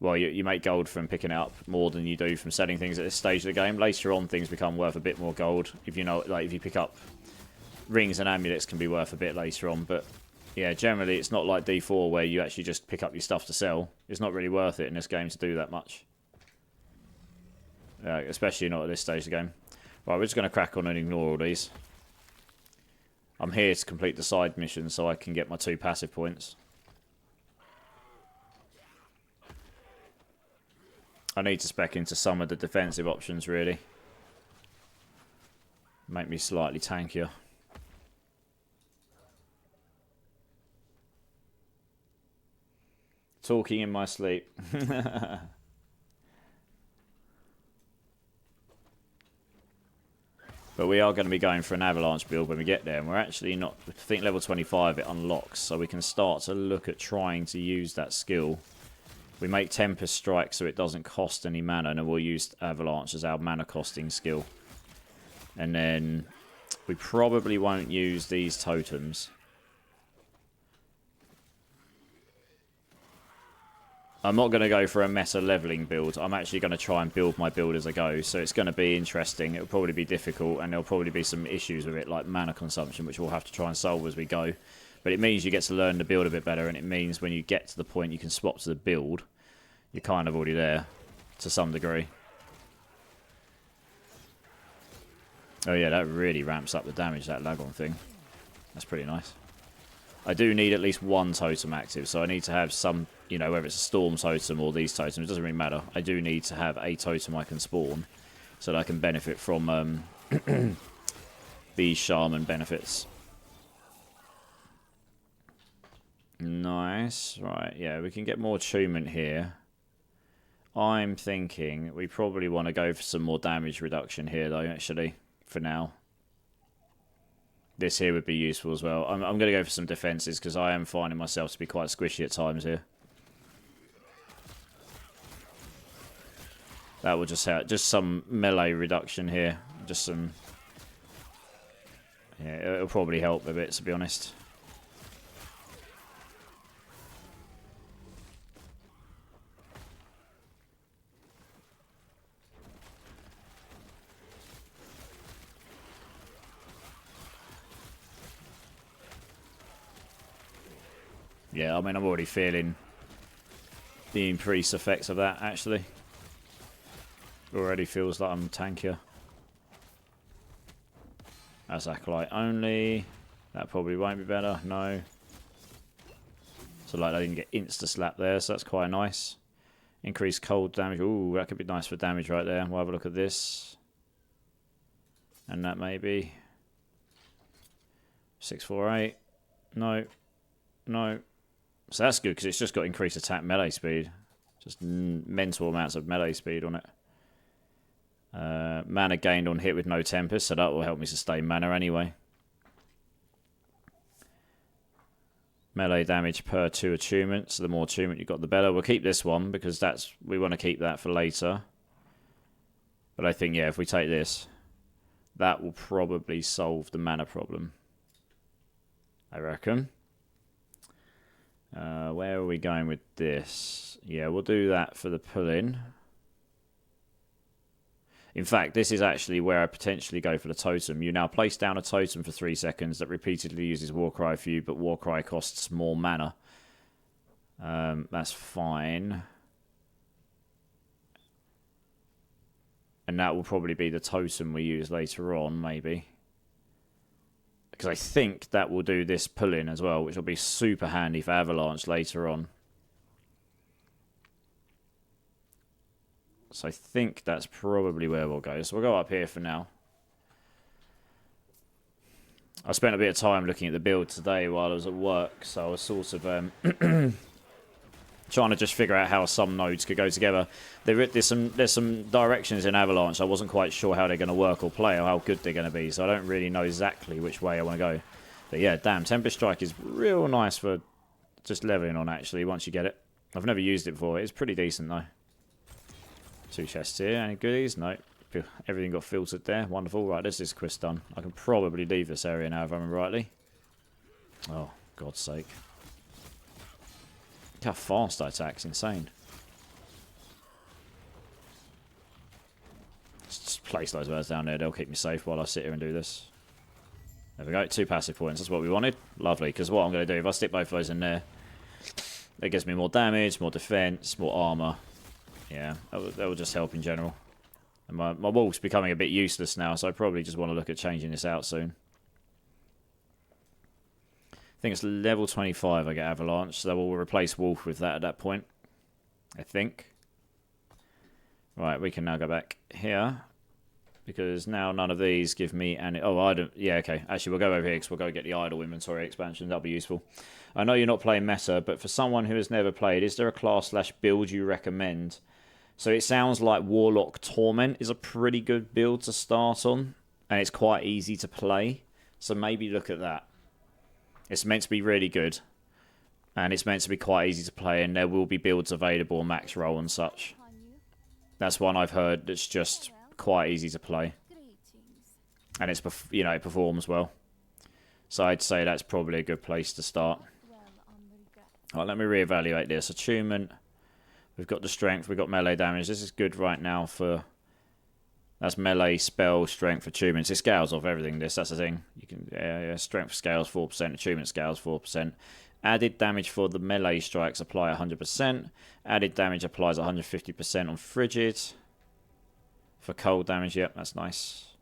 Well, you make gold from picking it up more than you do from selling things at this stage of the game. Later on, things become worth a bit more gold. If you know, like if you pick up rings and amulets, can be worth a bit later on. But yeah, generally it's not like D4 where you actually just pick up your stuff to sell. It's not really worth it in this game to do that much, especially not at this stage of the game. Right, we're just going to crack on and ignore all these. I'm here to complete the side mission so I can get my 2 passive points. I need to spec into some of the defensive options, really. Make me slightly tankier. Talking in my sleep. But we are going to be going for an avalanche build when we get there. And we're actually not... I think level 25 it unlocks. So we can start to look at trying to use that skill. We make Tempest Strike so it doesn't cost any mana, and then we'll use Avalanche as our mana costing skill. And then we probably won't use these totems. I'm not going to go for a meta leveling build. I'm actually going to try and build my build as I go, so it's going to be interesting. It'll probably be difficult, and there'll probably be some issues with it, like mana consumption, which we'll have to try and solve as we go. But it means you get to learn the build a bit better, and it means when you get to the point you can swap to the build, you're kind of already there to some degree. Oh yeah, that really ramps up the damage, that Lagon thing. That's pretty nice. I do need at least 1 totem active, so I need to have some, you know, whether it's a storm totem or these totems, it doesn't really matter. I do need to have a totem I can spawn so that I can benefit from these shaman benefits. Nice. Right, yeah, we can get more attunement here. I'm thinking we probably want to go for some more damage reduction here, though, actually, for now. This here would be useful as well. I'm going to go for some defenses because I am finding myself to be quite squishy at times here. That will just help. Just some melee reduction here. Just some... Yeah, it'll probably help a bit, to be honest. Yeah, I mean, I'm already feeling the increased effects of that, actually. Already feels like I'm tankier. That's Acolyte only. That probably won't be better, no. So, like, I didn't get insta-slap there, so that's quite nice. Increased cold damage. Ooh, that could be nice for damage right there. We'll have a look at this. And that maybe. 648. No. No. So that's good, because it's just got increased attack melee speed. Just mental amounts of melee speed on it. Mana gained on hit with no Tempest, so that will help me sustain mana anyway. Melee damage per 2 attunement, so the more attunement you've got, the better. We'll keep this one, because we want to keep that for later. But I think, yeah, if we take this, that will probably solve the mana problem. I reckon. Where are we going with this? Yeah, we'll do that for the pull-in. In fact, this is actually where I potentially go for the totem. You now place down a totem for 3 seconds that repeatedly uses Warcry for you, but Warcry costs more mana. That's fine. And that will probably be the totem we use later on, maybe. Because I think that will do this pull-in as well, which will be super handy for Avalanche later on. So I think that's probably where we'll go. So we'll go up here for now. I spent a bit of time looking at the build today while I was at work, so I was sort of trying to just figure out how some nodes could go together. There's some directions in Avalanche I wasn't quite sure how they're going to work or play or how good they're going to be, so I don't really know exactly which way I want to go. But yeah, damn, Tempest Strike is real nice for just leveling on, actually, once you get it. I've never used it before. It's pretty decent, though. 2 chests here. Any goodies? No. Everything got filtered there. Wonderful. Right, this is quest done. I can probably leave this area now if I remember rightly. Oh, God's sake. Look how fast I attack. It's insane. place those birds down there. They'll keep me safe while I sit here and do this. There we go. 2 passive points. That's what we wanted. Lovely. Because what I'm going to do, if I stick both of those in there, it gives me more damage, more defense, more armor. Yeah, that will just help in general. And my wolf's becoming a bit useless now, so I probably just want to look at changing this out soon. I think it's level 25 I get Avalanche, so we'll replace Wolf with that at that point. I think. Right, we can now go back here. Because now none of these give me any... Oh, I don't... Yeah, okay. Actually, we'll go over here because we'll go get the idle inventory expansion. That'll be useful. I know you're not playing meta, but for someone who has never played, is there a class/build you recommend? So it sounds like Warlock Torment is a pretty good build to start on. And it's quite easy to play. So maybe look at that. It's meant to be really good. And it's meant to be quite easy to play. And there will be builds available on max roll and such. That's one I've heard that's just... quite easy to play, and it's, you know, it performs well, so I'd say that's probably a good place to start. Alright, let me reevaluate this. Attunement, we've got the strength, we've got melee damage. This is good right now for, that's melee, spell, strength, attunements. It scales off everything, that's the thing. You can, yeah, strength scales 4%, attunement scales 4%. Added damage for the melee strikes apply 100%. Added damage applies 150% on frigid. For cold damage, yep, that's nice.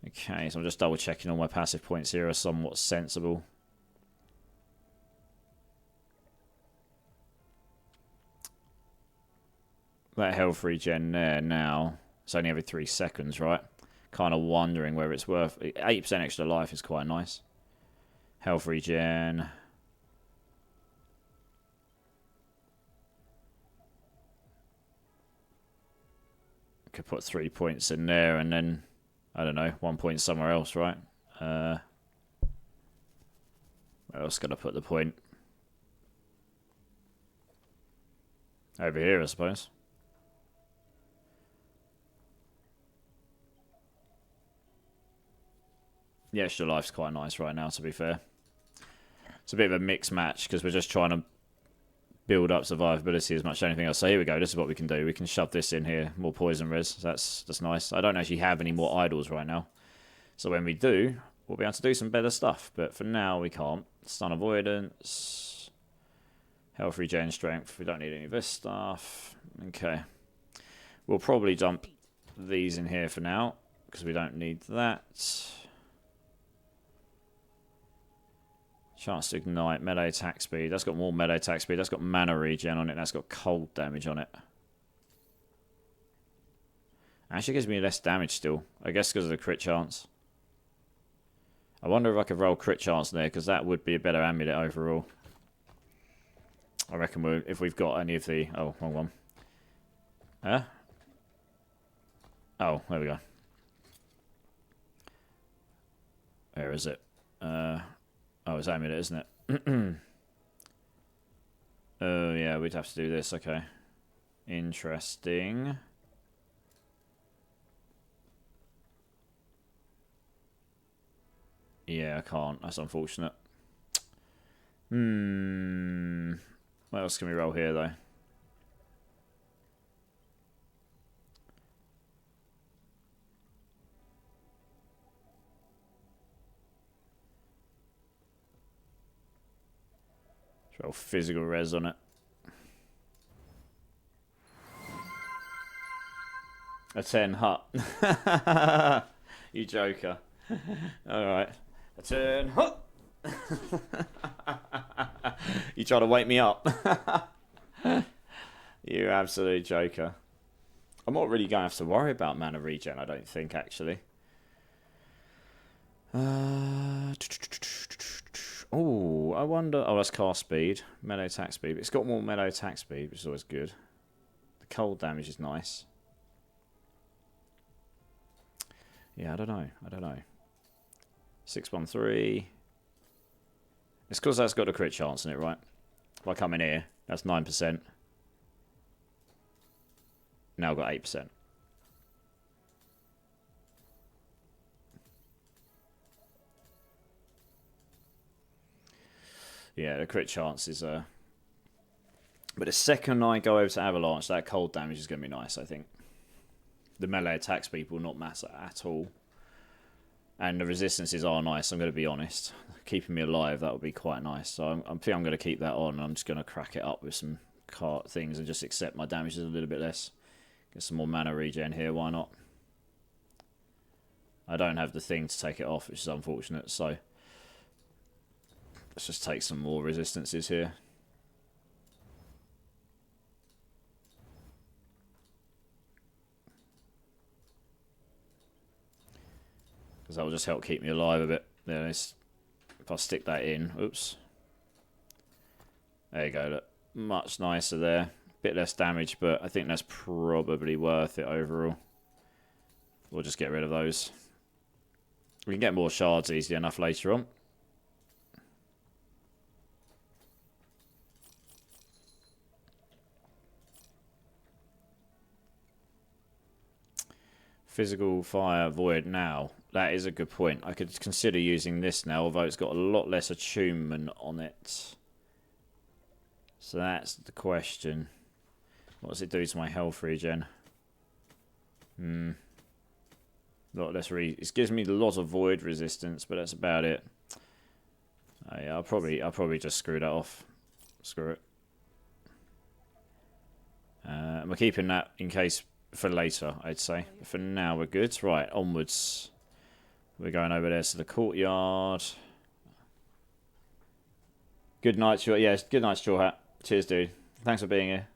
Okay, so I'm just double checking all my passive points here are somewhat sensible. That health regen there now, it's only every 3 seconds, right? Kind of wondering whether it's worth... 8% extra life is quite nice. Health regen... Could put 3 points in there and then, I don't know, 1 point somewhere else, right? Where else can I put the point? Over here, I suppose. The extra life's quite nice right now, to be fair. It's a bit of a mixed match because we're just trying to build up survivability as much as anything else. So here we go. This is what we can do. We can shove this in here. More poison res. That's nice. I don't actually have any more idols right now. So when we do, we'll be able to do some better stuff. But for now, we can't. Stun avoidance. Health regen strength. We don't need any of this stuff. Okay. We'll probably dump these in here for now because we don't need that. Chance to ignite, melee attack speed. That's got more melee attack speed. That's got mana regen on it. That's got cold damage on it. Actually gives me less damage still. I guess because of the crit chance. I wonder if I could roll crit chance there, because that would be a better amulet overall. I reckon if we've got any of the... Oh, wrong one. Huh? Oh, there we go. Where is it? Oh, it's amulet, isn't it? Oh, yeah, we'd have to do this. Okay. Interesting. Yeah, I can't. That's unfortunate. What else can we roll here, though? Roll physical res on it. A 10 hut. You joker. Alright. A 10 hut. You trying to wake me up? You absolute joker. I'm not really going to have to worry about mana regen, I don't think, actually. Oh, I wonder... Oh, that's cast speed. Melee attack speed. It's got more melee attack speed, which is always good. The cold damage is nice. Yeah, I don't know. 613. It's because that's got a crit chance in it, right? If I come in here, that's 9%. Now I've got 8%. Yeah, the crit chance is... But the second I go over to Avalanche, that cold damage is going to be nice, I think. the melee attacks people not matter at all. And the resistances are nice, I'm going to be honest. Keeping me alive, that would be quite nice. So I think I'm going to keep that on. I'm just going to crack it up with some cart things and just accept my damage is a little bit less. Get some more mana regen here, why not? I don't have the thing to take it off, which is unfortunate, so let's just take some more resistances here. Because that will just help keep me alive a bit. There, if I stick that in, oops. There you go, look. Much nicer there. Bit less damage, but I think that's probably worth it overall. We'll just get rid of those. We can get more shards easily enough later on. Physical fire void now. That is a good point. I could consider using this now, although it's got a lot less attunement on it. So that's the question. What does it do to my health regen? Lot less it gives me a lot of void resistance, but that's about it. Yeah, I'll probably just screw that off. Screw it. And we're keeping that in case for later, I'd say. But for now, we're good. Right, onwards. We're going over there to the courtyard. Good night, Straw. Yeah, good night, Straw Hat. Cheers, dude. Thanks for being here.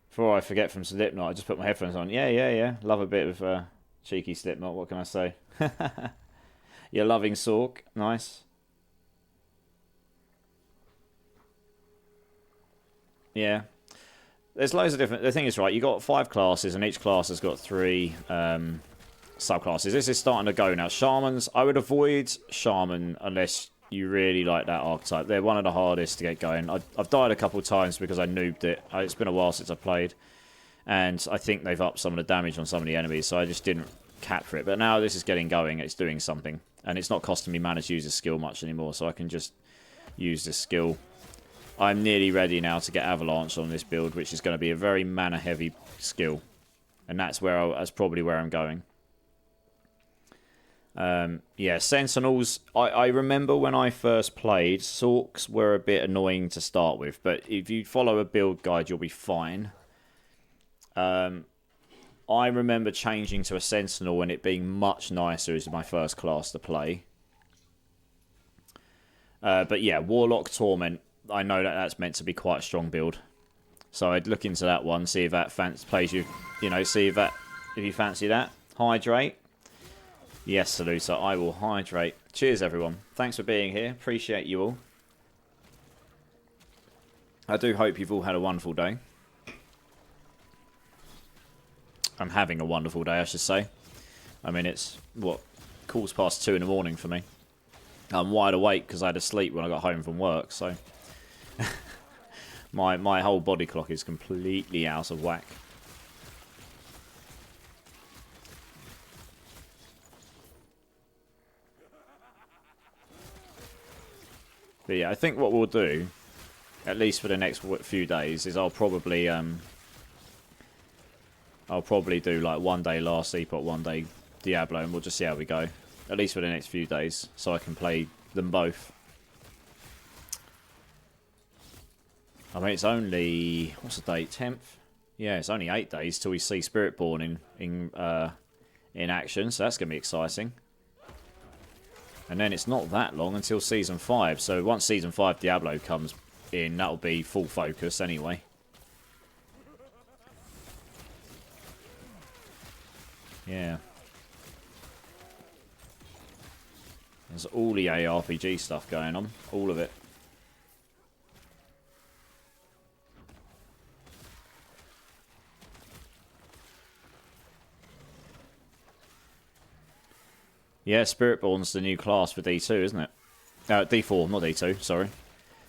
Before I forget from Slipknot, I just put my headphones on. Yeah. Love a bit of cheeky Slipknot. What can I say? You're loving Sork. Nice. Yeah. There's loads of different... The thing is, right, you got 5 classes, and each class has got 3 subclasses. This is starting to go now. Shamans, I would avoid Shaman unless you really like that archetype. They're one of the hardest to get going. I've died a couple of times because I noobed it. It's been a while since I played. And I think they've upped some of the damage on some of the enemies, so I just didn't cap for it. But now this is getting going. It's doing something. And it's not costing me mana to use this skill much anymore, so I can just use this skill. I'm nearly ready now to get Avalanche on this build, which is going to be a very mana-heavy skill. And that's probably where I'm going. Yeah, Sentinels. I remember when I first played, Sorks were a bit annoying to start with, but if you follow a build guide, you'll be fine. I remember changing to a Sentinel and it being much nicer as my first class to play. But yeah, Warlock Torment. I know that's meant to be quite a strong build, so I'd look into that one, see if that plays you. You know, see if you fancy that. Hydrate. Yes, Salusa, I will hydrate. Cheers, everyone. Thanks for being here. Appreciate you all. I do hope you've all had a wonderful day. I'm having a wonderful day, I should say. I mean, it's, what, 2:15 in the morning for me. I'm wide awake because I had to sleep when I got home from work, so... my whole body clock is completely out of whack. But yeah, I think what we'll do, at least for the next few days, is I'll probably do like one day Last Epoch, one day Diablo, and we'll just see how we go. At least for the next few days, so I can play them both. I mean, it's only... What's the date? 10th? Yeah, it's only 8 days till we see Spiritborn in action, so that's going to be exciting. And then it's not that long until Season 5, so once Season 5 Diablo comes in, that'll be full focus anyway. Yeah. There's all the ARPG stuff going on. All of it. Yeah, Spiritborn's the new class for D2, isn't it? D4, not D2, sorry.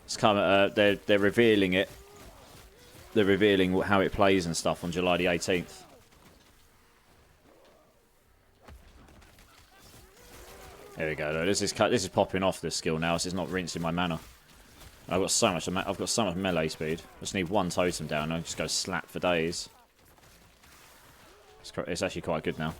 It's coming. They're revealing it. They're revealing how it plays and stuff on July the 18th. There we go. Though. This is popping off this skill now. This is not rinsing my mana. I've got so much melee speed. I just need one totem down. I just go slap for days. It's actually quite good now.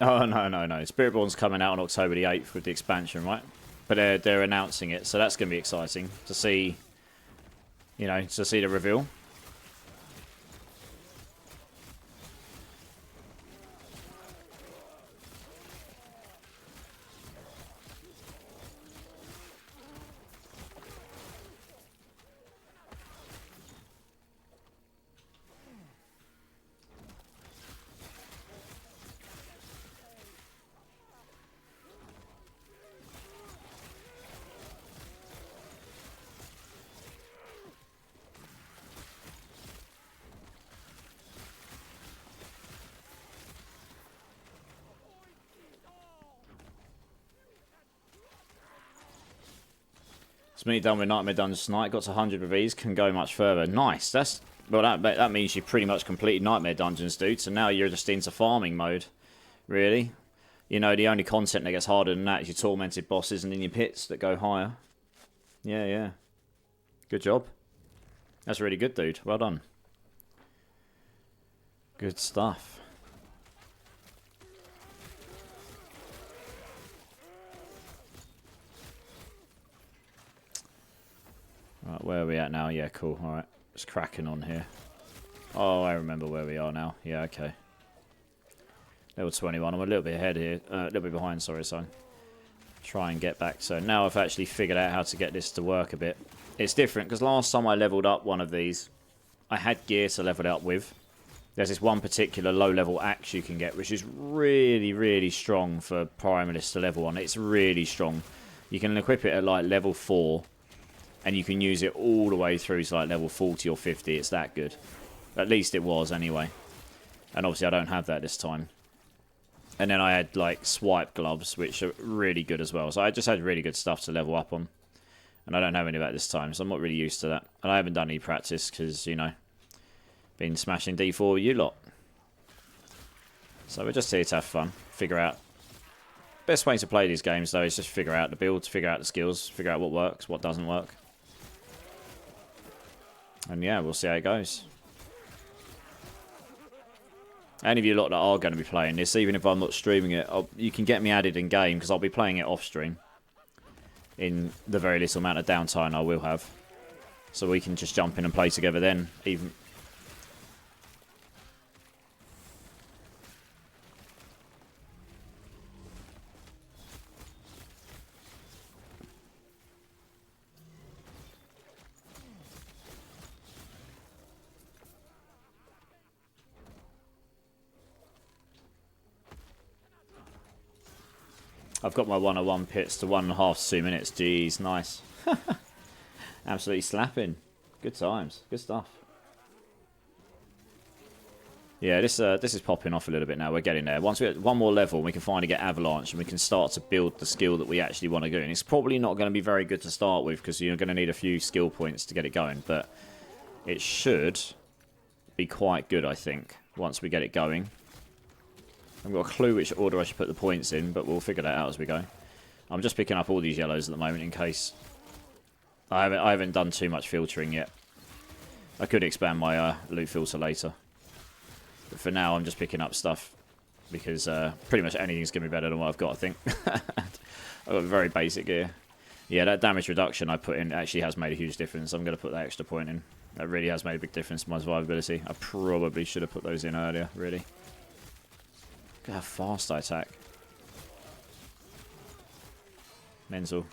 Oh, no. Spiritborn's coming out on October the 8th with the expansion, right? But they're announcing it, so that's going to be exciting to see, you know, to see the reveal. It's me done with Nightmare Dungeons tonight. Got to 100 with these. Can go much further. Nice. That's well. That means you pretty much completed Nightmare Dungeons, dude. So now you're just into farming mode. Really. You know, the only content that gets harder than that is your tormented bosses and then your pits that go higher. Yeah. Good job. That's really good, dude. Well done. Good stuff. Right, where are we at now? Yeah, cool. Alright. Just cracking on here. Oh, I remember where we are now. Yeah, okay. Level 21. I'm a little bit ahead here. A little bit behind, sorry, son. Try and get back. So now I've actually figured out how to get this to work a bit. It's different, because last time I leveled up one of these, I had gear to level it up with. There's this one particular low-level axe you can get, which is really, really strong for Primalists to level on. It's really strong. You can equip it at, like, level 4, and you can use it all the way through to, like, level 40 or 50. It's that good. At least it was, anyway. And obviously I don't have that this time. And then I had, like, swipe gloves, which are really good as well. So I just had really good stuff to level up on. And I don't have any of that this time, so I'm not really used to that. And I haven't done any practice, because, you know, been smashing D4 with you lot. So we're just here to have fun. Figure out. Best way to play these games, though, is just figure out the builds, figure out the skills, figure out what works, what doesn't work. And yeah, we'll see how it goes. Any of you lot that are going to be playing this, even if I'm not streaming it, you can get me added in game, because I'll be playing it off stream. In the very little amount of downtime I will have. So we can just jump in and play together then, even. I've got my 101 pits to 1.5 to 2 minutes. Jeez, nice. Absolutely slapping. Good times. Good stuff. Yeah, this is popping off a little bit now. We're getting there. Once we get one more level, we can finally get Avalanche, and we can start to build the skill that we actually want to do. And it's probably not going to be very good to start with, because you're going to need a few skill points to get it going. But it should be quite good, I think, once we get it going. I haven't got a clue which order I should put the points in, but we'll figure that out as we go. I'm just picking up all these yellows at the moment in case. I haven't done too much filtering yet. I could expand my loot filter later. But for now, I'm just picking up stuff because pretty much anything's going to be better than what I've got, I think. I've got very basic gear. Yeah, that damage reduction I put in actually has made a huge difference. I'm going to put that extra point in. That really has made a big difference to my survivability. I probably should have put those in earlier, really. Look how fast I attack. Mental.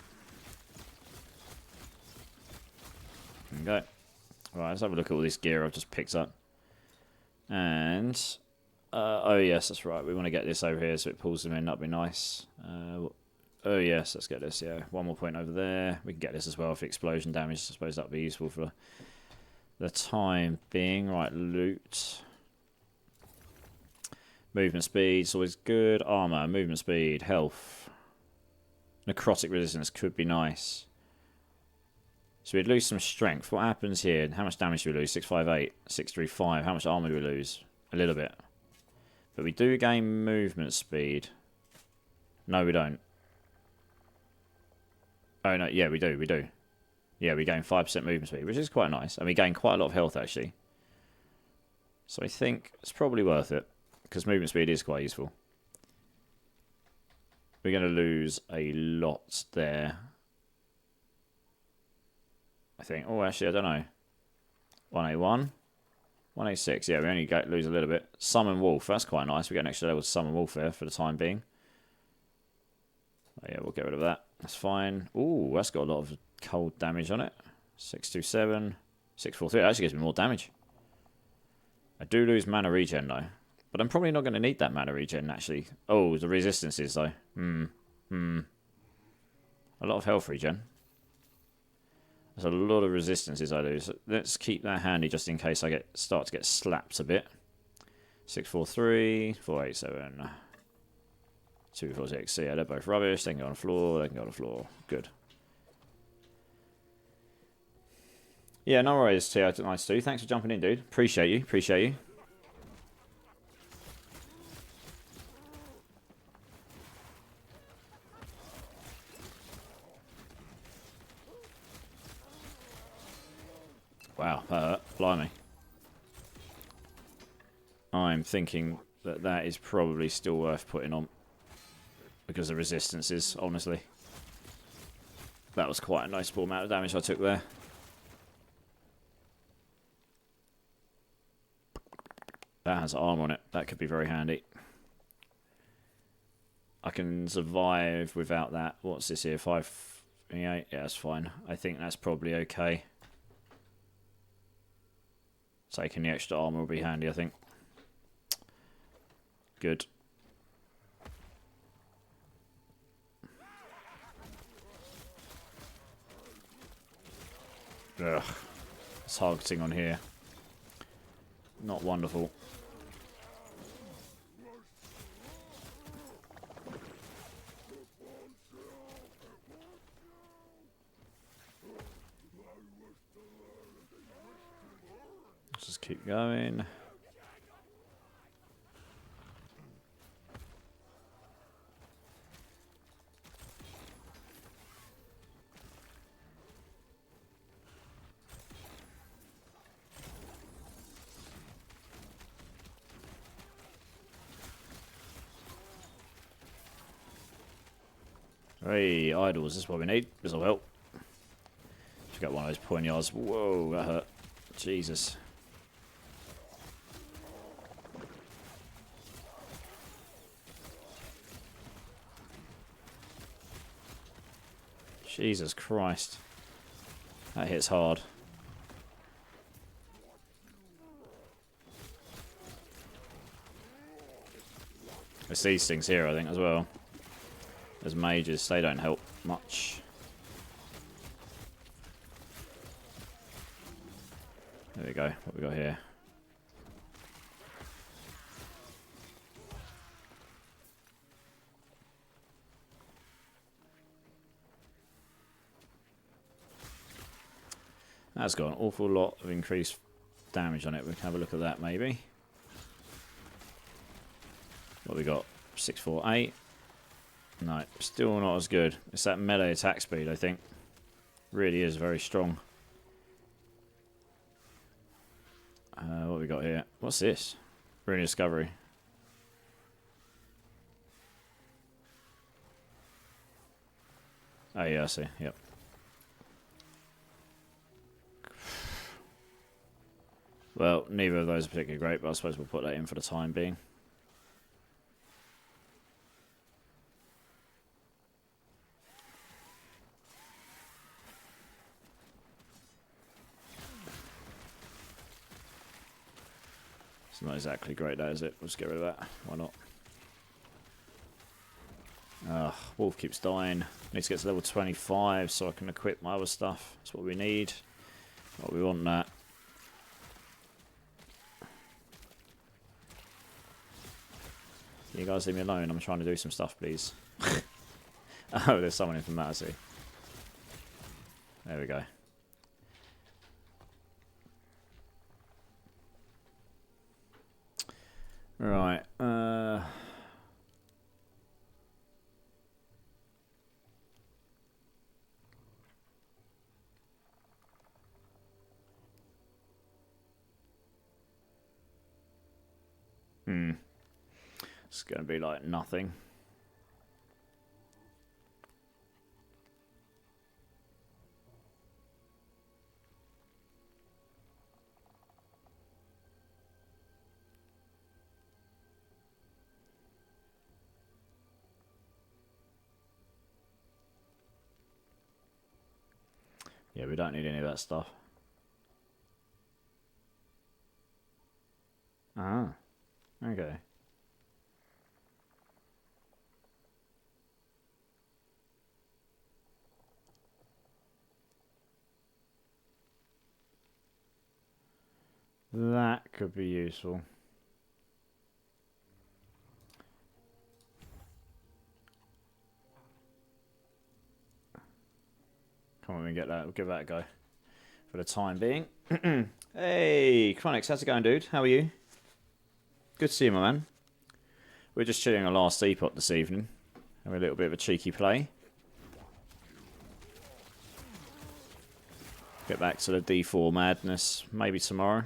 Okay. Right, let's have a look at all this gear I've just picked up. And oh yes, that's right. We want to get this over here so it pulls them in. That'd be nice. Oh yes, let's get this. Yeah, one more point over there. We can get this as well for explosion damage. I suppose that'd be useful for the time being. Right, loot. Movement speed is always good. Armor, movement speed, health. Necrotic resistance could be nice. So we'd lose some strength. What happens here? How much damage do we lose? 658, 635. How much armor do we lose? A little bit. But we do gain movement speed. No, we don't. Oh, no. Yeah, we do. We do. Yeah, we gain 5% movement speed, which is quite nice. And we gain quite a lot of health, actually. So I think it's probably worth it. Because movement speed is quite useful. We're going to lose a lot there. I think. Oh, actually, I don't know. 181. 186. Yeah, we only lose a little bit. Summon Wolf. That's quite nice. We get an extra level to Summon Wolf there for the time being. Oh, yeah, we'll get rid of that. That's fine. Ooh, that's got a lot of cold damage on it. 627. 643. That actually gives me more damage. I do lose mana regen, though. But I'm probably not going to need that mana regen, actually. Oh, the resistances, though. A lot of health regen. There's a lot of resistances I lose. Let's keep that handy just in case I start to get slapped a bit. 643, 487, 246. So yeah, they're both rubbish. They can go on the floor. They can go on the floor. Good. Yeah, no worries, T. Nice to. Thanks for jumping in, dude. Appreciate you. Appreciate you. Wow, blimey. I'm thinking that is probably still worth putting on. Because of resistances, honestly. That was quite a noticeable amount of damage I took there. That has armor on it. That could be very handy. I can survive without that. What's this here? 528? Yeah, that's fine. I think that's probably okay. Taking the extra armor will be handy, I think. Good. Ugh. Targeting on here. Not wonderful. Let's just keep going. Hey, idols, this is what we need. This will help. Just got one of those poignards. Whoa, that hurt. Jesus. Jesus Christ. That hits hard. It's these things here, I think, as well. As mages, they don't help much. There we go. What we got here? That's got an awful lot of increased damage on it. We can have a look at that, maybe. What we got? 648. No, still not as good. It's that melee attack speed, I think. Really is very strong. What we got here? What's this? Rune Discovery. Oh yeah, I see. Yep. Well, neither of those are particularly great, but I suppose we'll put that in for the time being. It's not exactly great, that is it? Let's get rid of that. Why not? Wolf keeps dying. Need to get to level 25 so I can equip my other stuff. That's what we need. What we want that. You guys leave me alone. I'm trying to do some stuff, please. Oh, there's someone in from Mattersea. There we go. Right. It's going to be like nothing. Yeah, we don't need any of that stuff. Ah, okay. That could be useful. Come on, we get that. We'll give that a go for the time being. Hey, Chronix, how's it going, dude? How are you? Good to see you, my man. We're just chilling a last Depot this evening. Having a little bit of a cheeky play. Get back to the D4 madness maybe tomorrow.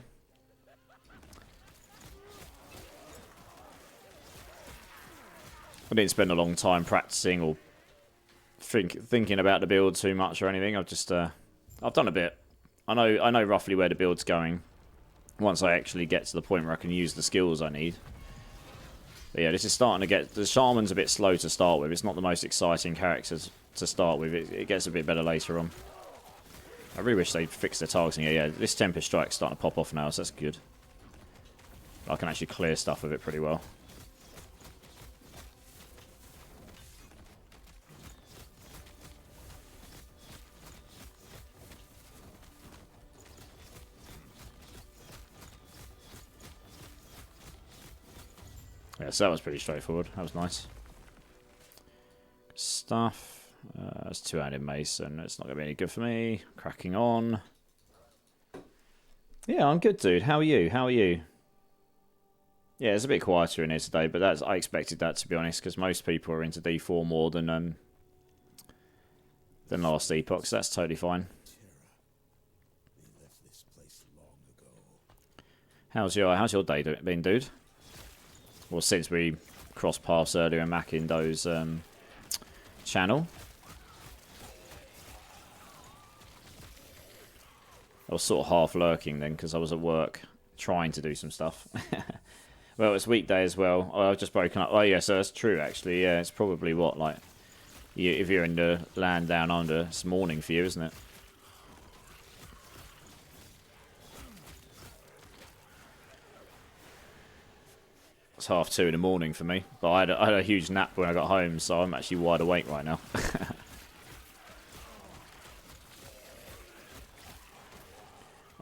I didn't spend a long time practicing or thinking about the build too much or anything. I've just I've done a bit. I know roughly where the build's going. Once I actually get to the point where I can use the skills I need. But yeah, this is starting to get... The Shaman's a bit slow to start with. It's not the most exciting characters to start with. It gets a bit better later on. I really wish they'd fix their targeting. Yeah, this Tempest Strike's starting to pop off now, so that's good. I can actually clear stuff with it pretty well. Yeah, so that was pretty straightforward. That was nice. Good stuff. That's two-handed mace, and it's not going to be any good for me. Cracking on. Yeah, I'm good, dude. How are you? How are you? Yeah, it's a bit quieter in here today, but I expected that, to be honest, because most people are into D4 more than last epoch, so that's totally fine. How's your day been, dude? Well, since we crossed paths earlier in Mackindo's channel. I was sort of half lurking then because I was at work trying to do some stuff. Well, it's weekday as well. Oh, I've just broken up. Oh, yeah, so that's true, actually. Yeah, it's probably what, like, if you're in the land down under, it's morning for you, isn't it? It's 2:30 in the morning for me. But I had a huge nap when I got home, so I'm actually wide awake right now.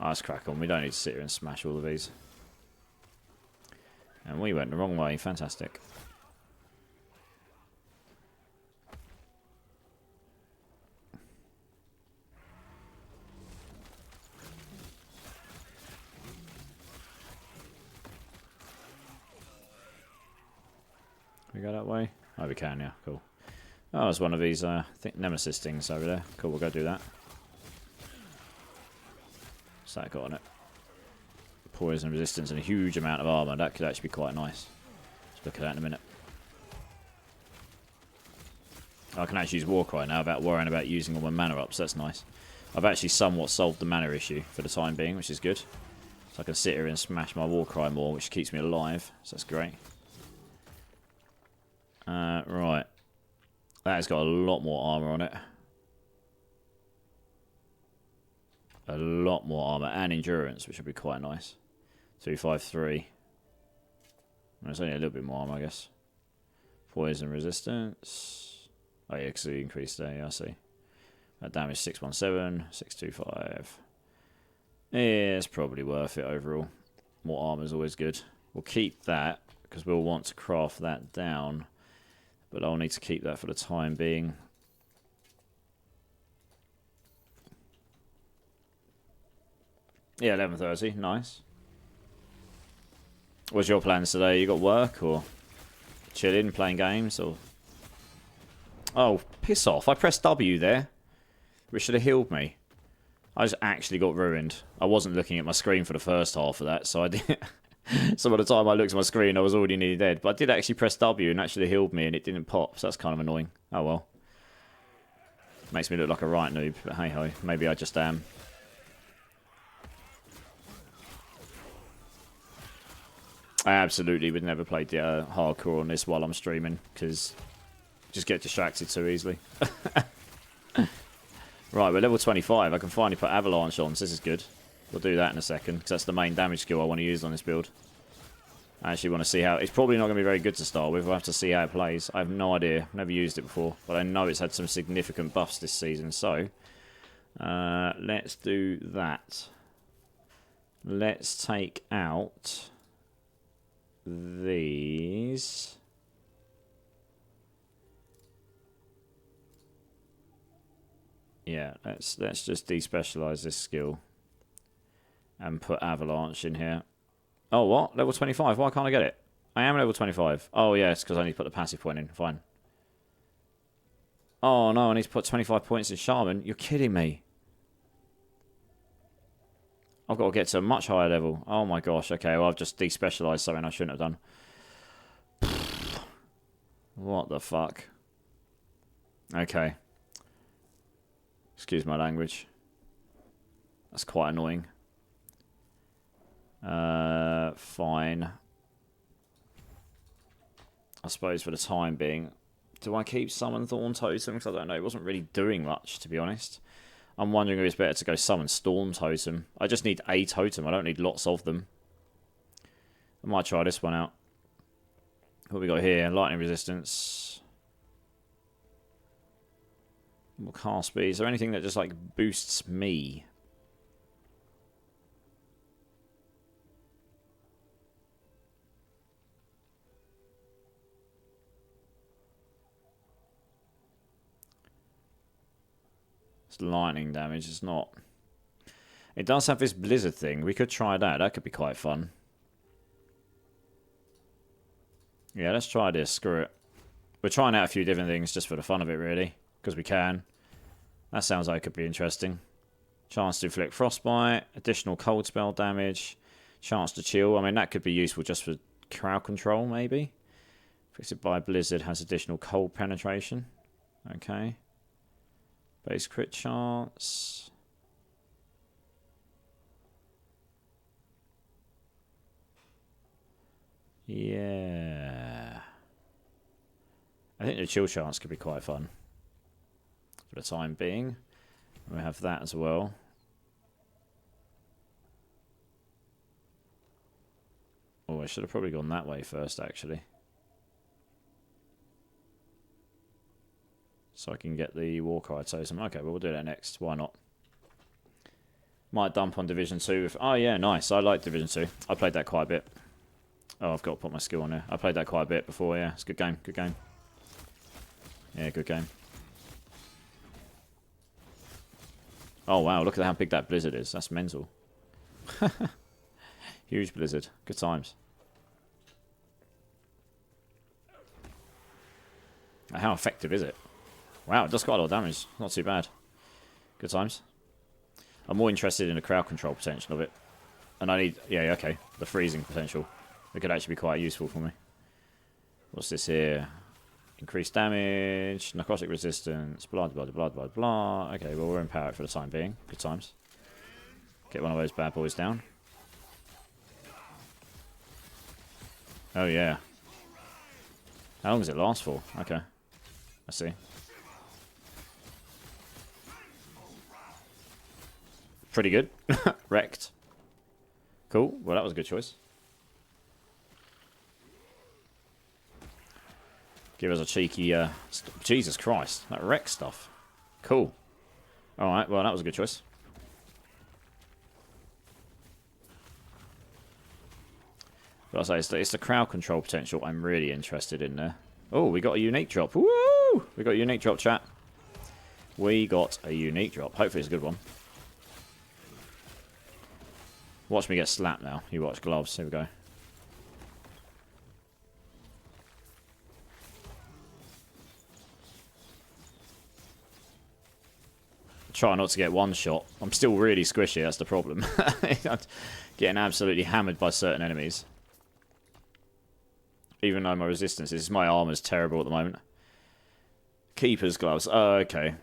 Oh, let's crack on. We don't need to sit here and smash all of these. And we went the wrong way. Fantastic. Can we go that way? Oh, we can, yeah. Cool. Oh, there's one of these, I think, Nemesis things over there. Cool, we'll go do that. What's that got on it? Poison resistance and a huge amount of armor. That could actually be quite nice. Let's look at that in a minute. I can actually use Warcry now without worrying about using all my mana up, so that's nice. I've actually somewhat solved the mana issue for the time being, which is good. So I can sit here and smash my Warcry more, which keeps me alive, so that's great. Right. That has got a lot more armor on it. A lot more armor and endurance, which would be quite nice. 253. It's only a little bit more armor, I guess. Poison resistance. Oh yeah, because it increased there, yeah, I see. That damage 617, 625. Yeah, it's probably worth it overall. More armor is always good. We'll keep that, because we'll want to craft that down. But I'll need to keep that for the time being. Yeah, 11:30, nice. What's your plans today? You got work, or chilling, playing games, or... Oh, piss off. I pressed W there. Which should have healed me. I just actually got ruined. I wasn't looking at my screen for the first half of that, so I did. So by the time I looked at my screen, I was already nearly dead. But I did actually press W and actually healed me, and it didn't pop, so that's kind of annoying. Oh well. Makes me look like a right noob, but hey ho, maybe I just am. I absolutely would never play hardcore on this while I'm streaming, because just get distracted too easily. Right, we're level 25. I can finally put Avalanche on, so this is good. We'll do that in a second, because that's the main damage skill I want to use on this build. I actually want to see how... It's probably not going to be very good to start with. We'll have to see how it plays. I have no idea. Never used it before. But I know it's had some significant buffs this season, so... let's do that. Let's take out... these... Yeah, let's just despecialize this skill and put Avalanche in here. Oh, what? Level 25. Why can't I get it? I am level 25. Oh, yeah, it's because I need to put the passive point in. Fine. Oh, no, I need to put 25 points in Shaman. You're kidding me. I've got to get to a much higher level. Oh, my gosh. Okay, well, I've just despecialized something I shouldn't have done. What the fuck? Okay. Excuse my language. That's quite annoying. Fine. I suppose for the time being. Do I keep Summon Thorn Totem? Because I don't know. It wasn't really doing much, to be honest. I'm wondering if it's better to go Summon Storm Totem. I just need a totem. I don't need lots of them. I might try this one out. What we got here? Lightning Resistance. More cast speed. Is there anything that just like boosts me? It's lightning damage. It's not. It does have this blizzard thing. We could try that. That could be quite fun. Yeah, let's try this. Screw it. We're trying out a few different things just for the fun of it, really. Because we can. That sounds like it could be interesting. Chance to inflict frostbite, additional cold spell damage, chance to chill. I mean, that could be useful just for crowd control, maybe. Affected by blizzard has additional cold penetration. Okay. Base crit chance. Yeah. I think the chill chance could be quite fun. For the time being. We have that as well. Oh, I should have probably gone that way first, actually. So I can get the Warcry Totem. Okay, well, we'll do that next. Why not? Might dump on Division 2. Oh, yeah, nice. I like Division 2. I played that quite a bit. Oh, I've got to put my skill on there. I played that quite a bit before, yeah. It's a good game. Good game. Yeah, good game. Oh, wow. Look at how big that blizzard is. That's mental. Huge blizzard. Good times. How effective is it? Wow, it does quite a lot of damage. Not too bad. Good times. I'm more interested in the crowd control potential of it. And I need... Yeah, okay. The freezing potential. It could actually be quite useful for me. What's this here? Increased damage, necrotic resistance, blah, blah, blah, blah, blah. Okay, well, we're empowered for the time being. Good times. Get one of those bad boys down. Oh, yeah. How long does it last for? Okay. I see. Pretty good. Wrecked. Cool. Well, that was a good choice. Give us a cheeky... Jesus Christ, that wreck stuff. Cool. Alright, well, that was a good choice. But I say, it's the crowd control potential I'm really interested in there. Oh, we got a unique drop. Woo! We got a unique drop, chat. We got a unique drop. Hopefully it's a good one. Watch me get slapped now. You watch gloves. Here we go. Try not to get one shot. I'm still really squishy, that's the problem. I'm getting absolutely hammered by certain enemies. Even though my resistance is... My armor's terrible at the moment. Keeper's gloves. Oh, okay.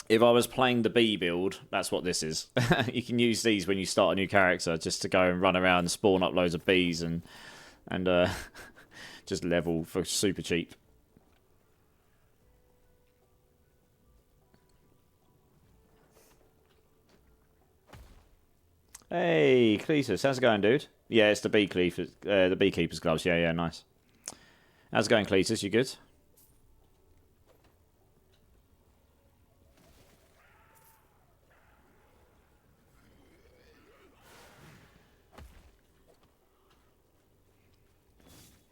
If I was playing the B build, that's what this is. You can use these when you start a new character, just to go and run around and spawn up loads of bees and just level for super cheap. Hey, Cletus, how's it going, dude? Yeah, it's the the beekeeper's gloves. Yeah, yeah, nice. How's it going, Cletus? You good?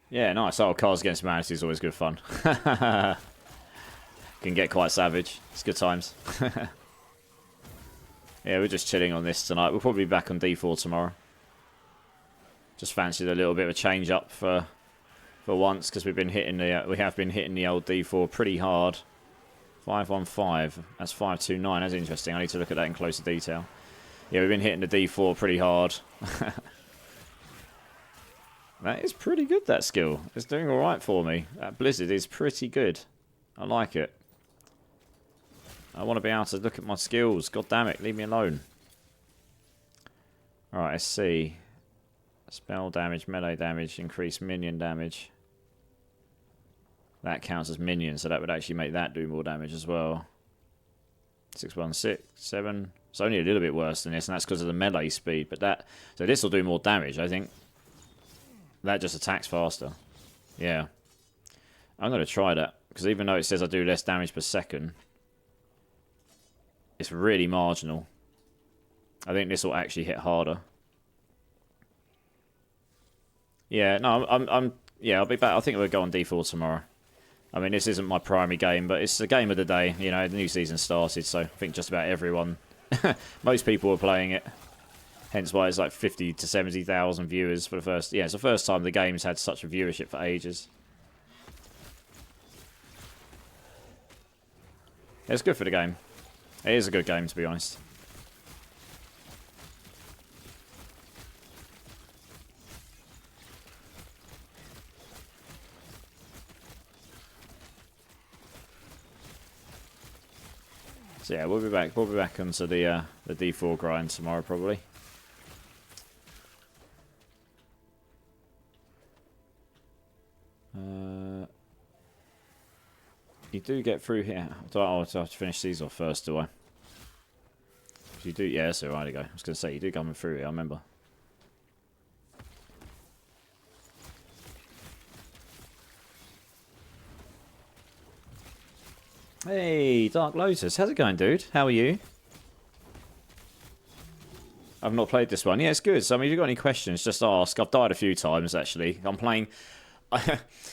Yeah, nice. Oh, Cards Against Humanity is always good fun. Can get quite savage. It's good times. Yeah, we're just chilling on this tonight. We'll probably be back on D4 tomorrow. Just fancied a little bit of a change up for once, because we have been hitting the old D4 pretty hard. 515. That's 529. That's interesting. I need to look at that in closer detail. Yeah, we've been hitting the D4 pretty hard. That is pretty good, that skill. It's doing alright for me. That Blizzard is pretty good. I like it. I want to be able to look at my skills. God damn it, leave me alone. Alright, let's see. Spell damage, melee damage, increase minion damage. That counts as minions, so that would actually make that do more damage as well. 616, 7. It's only a little bit worse than this, and that's because of the melee speed. But that, so this will do more damage, I think. That just attacks faster. Yeah. I'm going to try that, because even though it says I do less damage per second, it's really marginal. I think this will actually hit harder. Yeah, no, yeah, I'll be back. I think we'll go on D4 tomorrow. I mean, this isn't my primary game, but it's the game of the day. You know, the new season started, so I think just about everyone, most people are playing it. Hence why it's like 50 to 70,000 viewers for the first... Yeah, it's the first time the game's had such a viewership for ages. It's good for the game. It is a good game, to be honest. So yeah, we'll be back. We'll be back onto the D4 grind tomorrow, probably. You do get through here. I have to finish these off first, do I? You do, yeah, that's alright to go. I was going to say, you do come through here, I remember. Hey, Dark Lotus, how's it going, dude? How are you? I've not played this one. Yeah, it's good. So, I mean, if you've got any questions, just ask. I've died a few times, actually. I'm playing...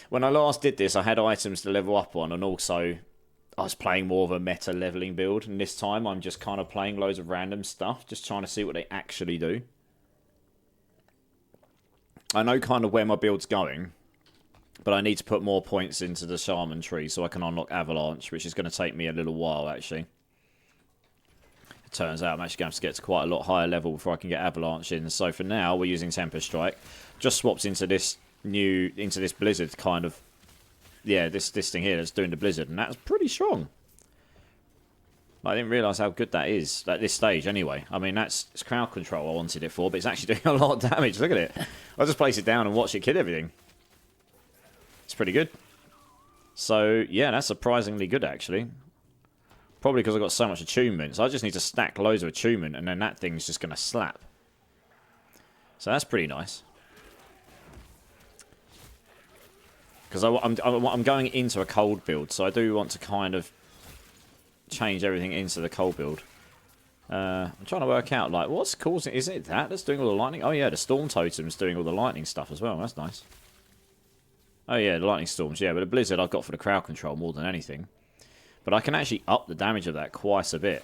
When I last did this, I had items to level up on, and also I was playing more of a meta leveling build, and this time I'm just kind of playing loads of random stuff, just trying to see what they actually do. I know kind of where my build's going, but I need to put more points into the Shaman tree so I can unlock Avalanche, which is going to take me a little while, actually. It turns out I'm actually going to have to get to quite a lot higher level before I can get Avalanche in. So for now, we're using Tempest Strike. Just swapped into this Blizzard kind of, yeah, this thing here that's doing the Blizzard, and that's pretty strong. I didn't realise how good that is at this stage anyway. I mean, it's crowd control I wanted it for, but it's actually doing a lot of damage. Look at it. I'll just place it down and watch it kill everything. It's pretty good. So yeah, that's surprisingly good actually. Probably because I've got so much attunement, so I just need to stack loads of attunement, and then that thing's just going to slap. So that's pretty nice. Because I'm going into a cold build, so I do want to kind of change everything into the cold build. I'm trying to work out, like, what's causing... Is it that's doing all the lightning? Oh, yeah, the storm totem's doing all the lightning stuff as well. That's nice. Oh, yeah, the lightning storms, yeah. But the blizzard I've got for the crowd control more than anything. But I can actually up the damage of that quite a bit.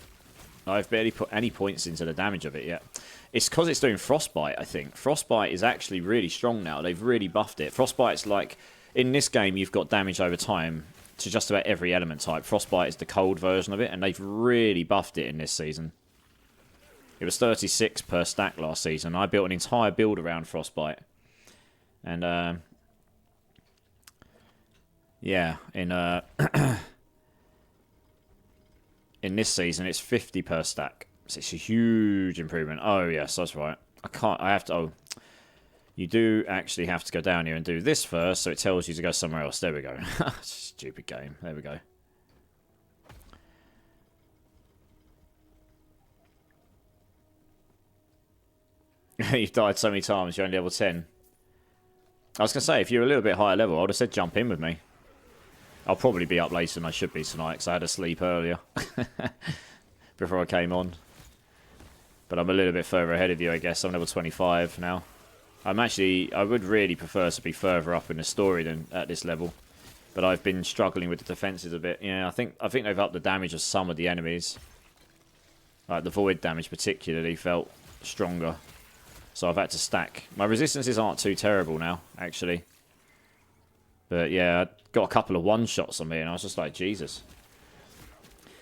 I've barely put any points into the damage of it yet. It's because it's doing Frostbite, I think. Frostbite is actually really strong now. They've really buffed it. Frostbite's like... In this game, you've got damage over time to just about every element type. Frostbite is the cold version of it, and they've really buffed it in this season. It was 36 per stack last season. I built an entire build around Frostbite. And, yeah, in in this season, it's 50 per stack. So it's a huge improvement. Oh, yes, that's right. I have to... Oh, you do actually have to go down here and do this first, so it tells you to go somewhere else. There we go. Stupid game. There we go. You've died so many times, you're only level 10. I was going to say, if you're a little bit higher level, I would have said jump in with me. I'll probably be up later than I should be tonight, because I had to sleep earlier. Before I came on. But I'm a little bit further ahead of you, I guess. I'm level 25 now. I would really prefer to be further up in the story than at this level. But I've been struggling with the defences a bit. Yeah, I think they've upped the damage of some of the enemies. Like the void damage particularly felt stronger. So I've had to stack. My resistances aren't too terrible now, actually. But yeah, I got a couple of one-shots on me and I was just like, Jesus.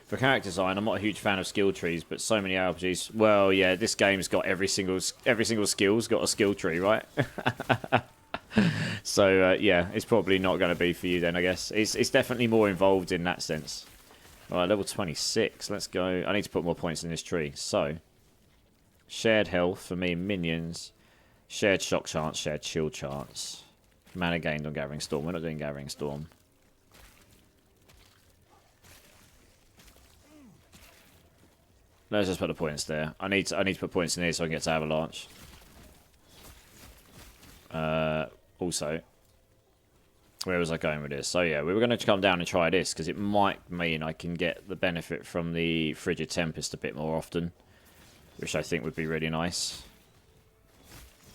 For character design, I'm not a huge fan of skill trees, but so many RPGs... Well, yeah, this game's got every single skill's got a skill tree, right? So, yeah, it's probably not going to be for you then, I guess. It's definitely more involved in that sense. Alright, level 26. Let's go. I need to put more points in this tree. So, shared health for me and minions. Shared shock chance, shared chill chance. Mana gained on Gathering Storm. We're not doing Gathering Storm. Let's just put the points there. I need to put points in here so I can get to Avalanche. Also, where was I going with this? So yeah, we were going to come down and try this because it might mean I can get the benefit from the Frigid Tempest a bit more often, which I think would be really nice.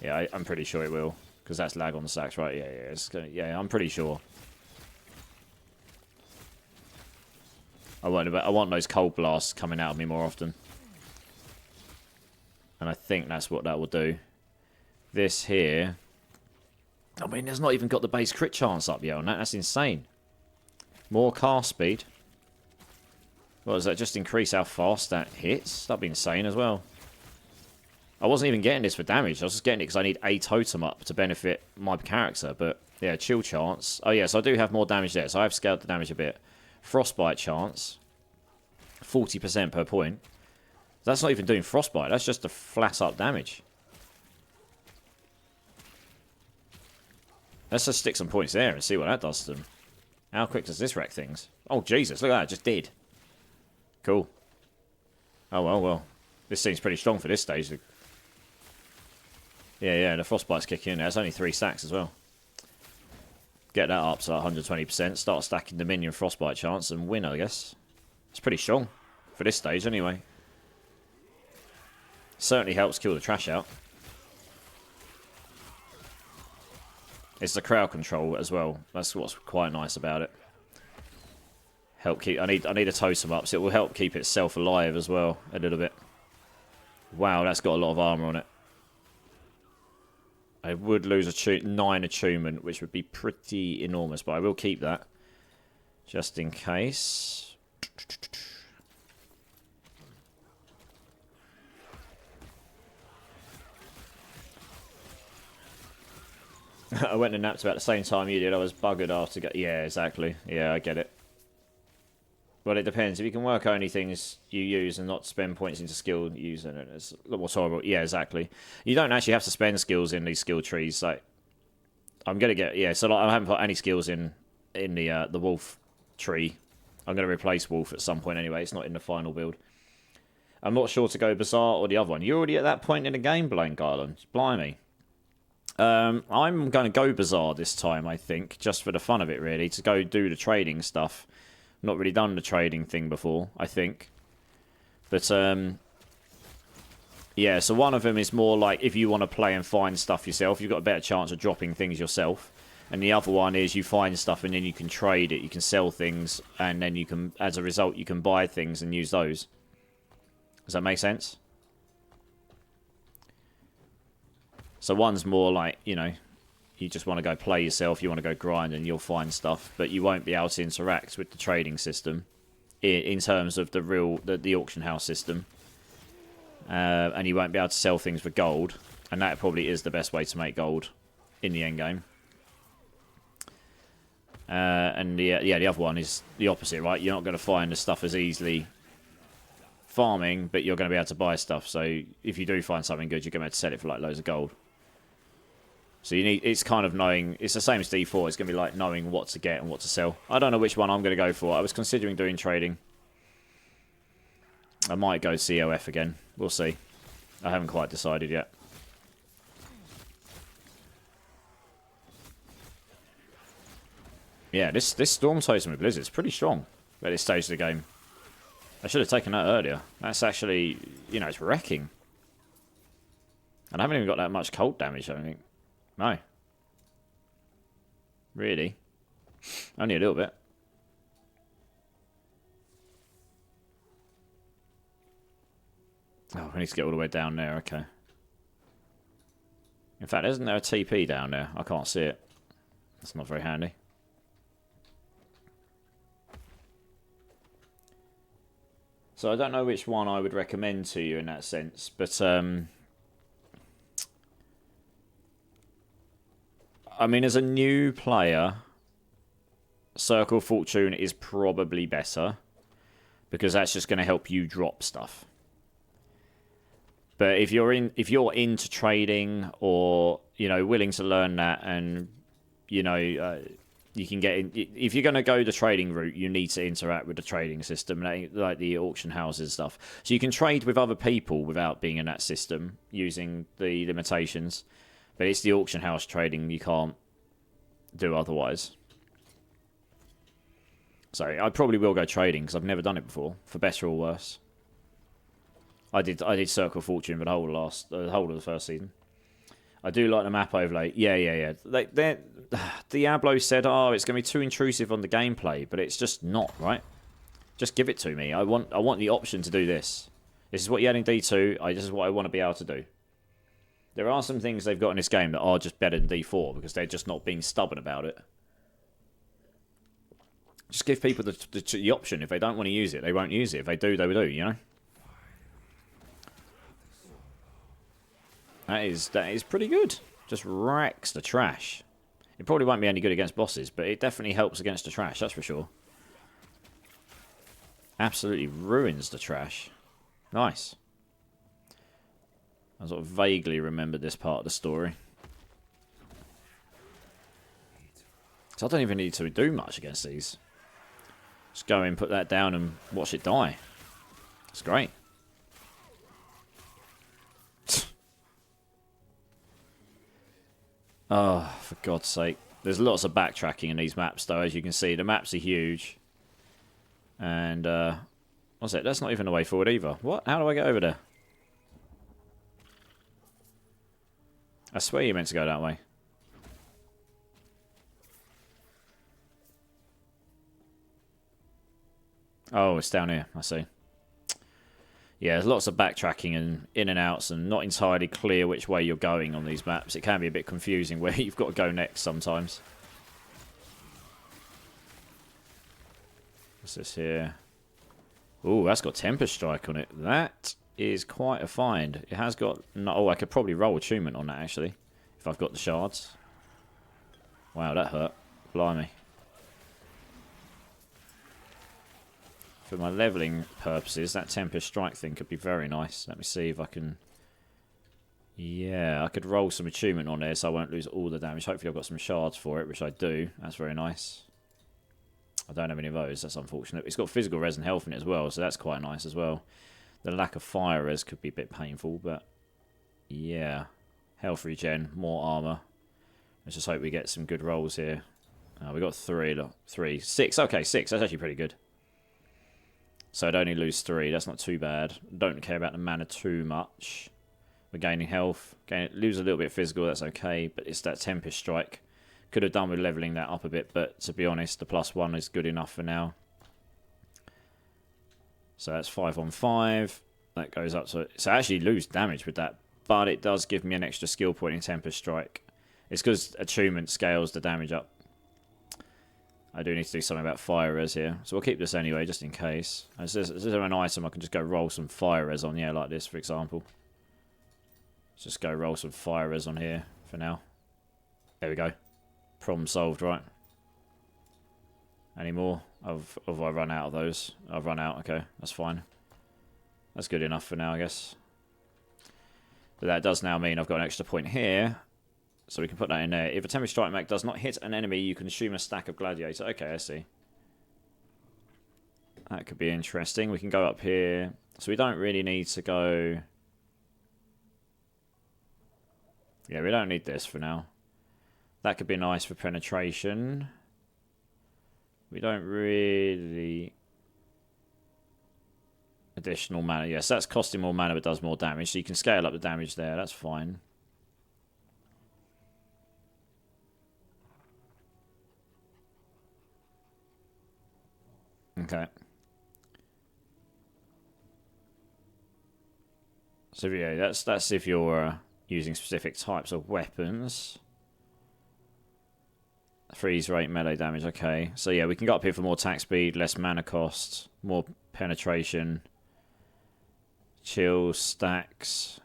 Yeah, I'm pretty sure it will because that's lag on the sacks, right? Yeah, I'm pretty sure. I want those cold blasts coming out of me more often. And I think that's what that will do. This here... I mean, there's not even got the base crit chance up yet on that. That's insane. More cast speed. What does that just increase how fast that hits? That'd be insane as well. I wasn't even getting this for damage. I was just getting it because I need a totem up to benefit my character. But, yeah, chill chance. Oh, yeah, so I do have more damage there. So I've scaled the damage a bit. Frostbite chance. 40% per point. That's not even doing Frostbite. That's just a flat-up damage. Let's just stick some points there and see what that does to them. How quick does this wreck things? Oh, Jesus. Look at that. It just did. Cool. Oh, well. This seems pretty strong for this stage. Yeah, the Frostbite's kicking in there. It's only 3 stacks as well. Get that up to 120%. Start stacking the minion Frostbite chance and win, I guess. It's pretty strong. For this stage, anyway. Certainly helps kill the trash out. It's the crowd control as well. That's what's quite nice about it. Help keep... I need a totem up, so it will help keep itself alive as well, a little bit. Wow, that's got a lot of armor on it. I would lose 9 attunement, which would be pretty enormous, but I will keep that. Just in case. I went and napped about the same time you did. I was buggered after... Yeah, exactly. Yeah, I get it. Well, it depends. If you can work only things you use and not spend points into skill using it, it's a lot more tolerable. Yeah, exactly. You don't actually have to spend skills in these skill trees. Like, I'm going to get... Yeah, so like, I haven't put any skills in the wolf tree. I'm going to replace wolf at some point anyway. It's not in the final build. I'm not sure to go Bazaar or the other one. You're already at that point in the game, Blaine Garland. Blimey. I'm going to go Bazaar this time, I think, just for the fun of it, really, to go do the trading stuff. Not really done the trading thing before, I think. But, yeah, so one of them is more like if you want to play and find stuff yourself, you've got a better chance of dropping things yourself. And the other one is you find stuff and then you can trade it, you can sell things, and then you can, as a result, you can buy things and use those. Does that make sense? So one's more like, you know, you just want to go play yourself, you want to go grind and you'll find stuff, but you won't be able to interact with the trading system in terms of the auction house system. And you won't be able to sell things for gold, and that probably is the best way to make gold in the end game. And the other one is the opposite, right? You're not going to find the stuff as easily farming, but you're going to be able to buy stuff. So if you do find something good, you're going to be able to sell it for like loads of gold. So you need, it's kind of knowing, it's the same as D4, it's going to be like knowing what to get and what to sell. I don't know which one I'm going to go for. I was considering doing trading. I might go COF again. We'll see. I haven't quite decided yet. Yeah, this Storm Totem with Blizzard is pretty strong at this stage of the game. I should have taken that earlier. That's actually, you know, it's wrecking. And I haven't even got that much cold damage, I don't think. No. Really? Only a little bit. Oh, we need to get all the way down there, okay. In fact, isn't there a TP down there? I can't see it. That's not very handy. So I don't know which one I would recommend to you in that sense, but I mean, as a new player, Circle of Fortune is probably better because that's just going to help you drop stuff. But if you're into trading, or you know, willing to learn that, and you know, you can get in. If you're going to go the trading route, you need to interact with the trading system, like the auction houses stuff. So you can trade with other people without being in that system using the limitations. But it's the auction house trading you can't do otherwise. So I probably will go trading because I've never done it before, for better or worse. I did Circle of Fortune for the whole of the first season. I do like the map overlay. Yeah. Diablo said, "Oh, it's going to be too intrusive on the gameplay," but it's just not, right? Just give it to me. I want the option to do this. This is what you had in D2. This is what I want to be able to do. There are some things they've got in this game that are just better than D4 because they're just not being stubborn about it. Just give people the option. If they don't want to use it, they won't use it. If they do, they will do, you know? That is pretty good. Just wrecks the trash. It probably won't be any good against bosses, but it definitely helps against the trash, that's for sure. Absolutely ruins the trash. Nice. I sort of vaguely remembered this part of the story. So I don't even need to do much against these. Just go in, put that down, and watch it die. It's great. Oh, for God's sake. There's lots of backtracking in these maps, though, as you can see. The maps are huge. And, what's it? That's not even the way forward either. What? How do I get over there? I swear you're meant to go that way. Oh, it's down here. I see. Yeah, there's lots of backtracking and in and outs, and not entirely clear which way you're going on these maps. It can be a bit confusing where you've got to go next sometimes. What's this here? Ooh, that's got Tempest Strike on it. That is quite a find. It has got... Oh, I could probably roll attunement on that, actually, if I've got the shards. Wow, that hurt. Blimey. For my leveling purposes, that Tempest Strike thing could be very nice. Let me see if I can... Yeah, I could roll some attunement on there so I won't lose all the damage. Hopefully I've got some shards for it, which I do. That's very nice. I don't have any of those. That's unfortunate. It's got physical res and health in it as well, so that's quite nice as well. The lack of fire res could be a bit painful, but... Yeah. Health regen, more armor. Let's just hope we get some good rolls here. We got 3, look, 3, 6. Okay, 6. That's actually pretty good. So I'd only lose 3. That's not too bad. Don't care about the mana too much. We're gaining health. Lose a little bit physical. That's okay. But it's that Tempest Strike. Could have done with leveling that up a bit. But to be honest, the +1 is good enough for now. So that's 5 on 5. That goes up to... So I actually lose damage with that. But it does give me an extra skill point in Tempest Strike. It's because attunement scales the damage up. I do need to do something about fire res here. So we'll keep this anyway, just in case. Is there an item I can just go roll some fire res on? Yeah, like this, for example. Let's just go roll some fire res on here for now. There we go. Problem solved, right? Any more? Have I run out of those? I've run out, okay. That's fine. That's good enough for now, I guess. But that does now mean I've got an extra point here. So we can put that in there. If a Tempest Strike mech does not hit an enemy, you consume a stack of Gladiator. Okay, I see. That could be interesting. We can go up here. So we don't really need to go... Yeah, we don't need this for now. That could be nice for penetration. We don't really... Additional mana. Yes, that's costing more mana but does more damage. So you can scale up the damage there. That's fine. Okay. So yeah, that's if you're using specific types of weapons. Freeze rate, melee damage, okay. So yeah, we can go up here for more attack speed, less mana cost, more penetration, chill, stacks.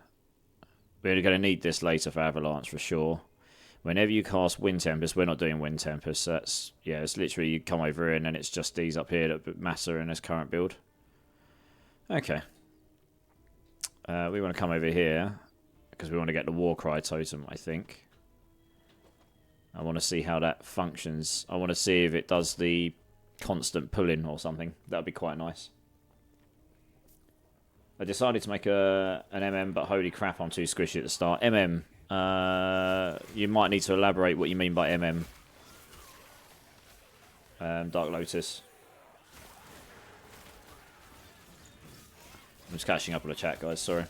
We're going to need this later for Avalanche for sure. Whenever you cast Wind Tempest, we're not doing Wind Tempest. So that's, yeah, it's literally you come over here and then it's just these up here that matter in this current build. Okay. We want to come over here because we want to get the Warcry totem, I think. I want to see how that functions. I want to see if it does the constant pulling or something. That would be quite nice. I decided to make an MM, but holy crap, I'm too squishy at the start. MM. You might need to elaborate what you mean by MM. Dark Lotus. I'm just catching up on the chat, guys. Sorry.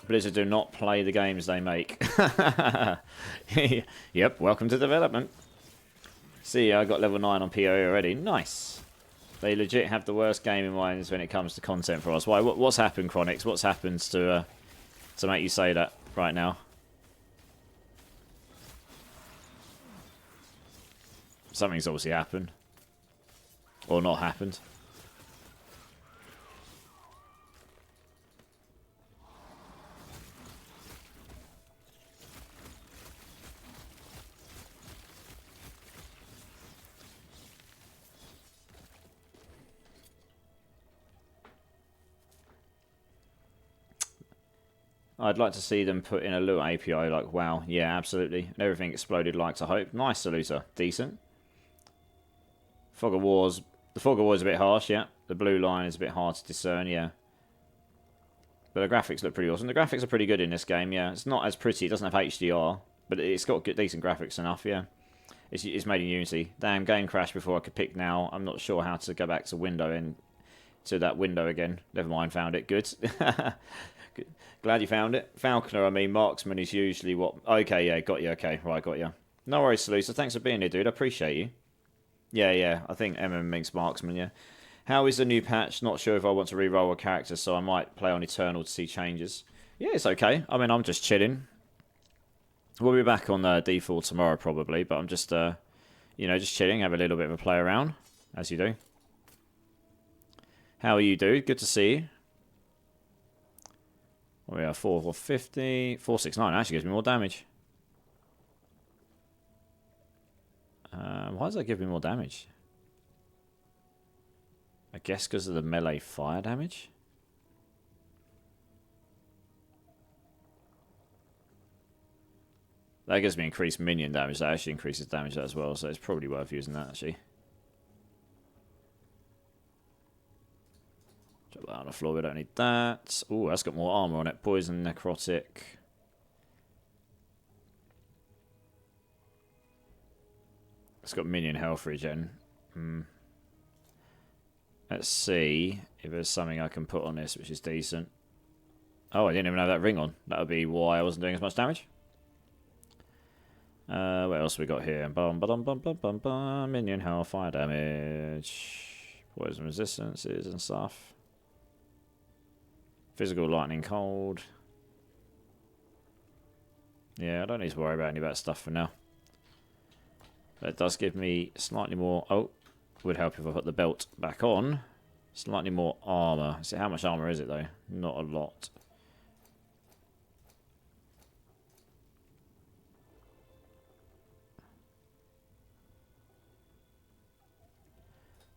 Blizzard do not play the games they make. Yep, welcome to development. See, I got level 9 on PoE already. Nice. They legit have the worst gaming minds when it comes to content for us. Why? What's happened, Chronix? What's happened to make you say that right now? Something's obviously happened. Or not happened. I'd like to see them put in a little API like WoW. Yeah, absolutely. And everything exploded like I hope. Nice, Saluta. Decent. Fog of War's... The Fog of War is a bit harsh, yeah. The blue line is a bit hard to discern, yeah. But the graphics look pretty awesome. The graphics are pretty good in this game, yeah. It's not as pretty. It doesn't have HDR. But it's got good, decent graphics enough, yeah. It's made in Unity. Damn, game crashed before I could pick now. I'm not sure how to go back to window and to that window again. Never mind, found it. Good. Glad you found it. Falconer, I mean, marksman is usually what... Okay, yeah, got you. Okay, right, got you. No worries, Salusa. Thanks for being here, dude. I appreciate you. Yeah, I think MM means marksman, yeah. How is the new patch? Not sure if I want to re-roll a character, so I might play on Eternal to see changes. Yeah, it's okay. I mean, I'm just chilling. We'll be back on default tomorrow, probably, but I'm just, just chilling, have a little bit of a play around, as you do. How are you, dude? Good to see you. We are 450, 469 actually gives me more damage. Why does that give me more damage? I guess because of the melee fire damage. That gives me increased minion damage. That actually increases damage as well, so it's probably worth using that actually. that on the floor. We don't need that. Oh, that's got more armor on it. Poison, necrotic. It's got minion health regen. Let's see if there's something I can put on this which is decent. Oh, I didn't even have that ring on. That would be why I wasn't doing as much damage. What else we got here? Bum, ba-dum, bum, bum, bum, bum. Minion health, fire damage, poison resistances and stuff. Physical, lightning, cold. Yeah, I don't need to worry about any of that stuff for now. But it does give me slightly more... Oh, would help if I put the belt back on. Slightly more armor. So how much armor is it though? Not a lot.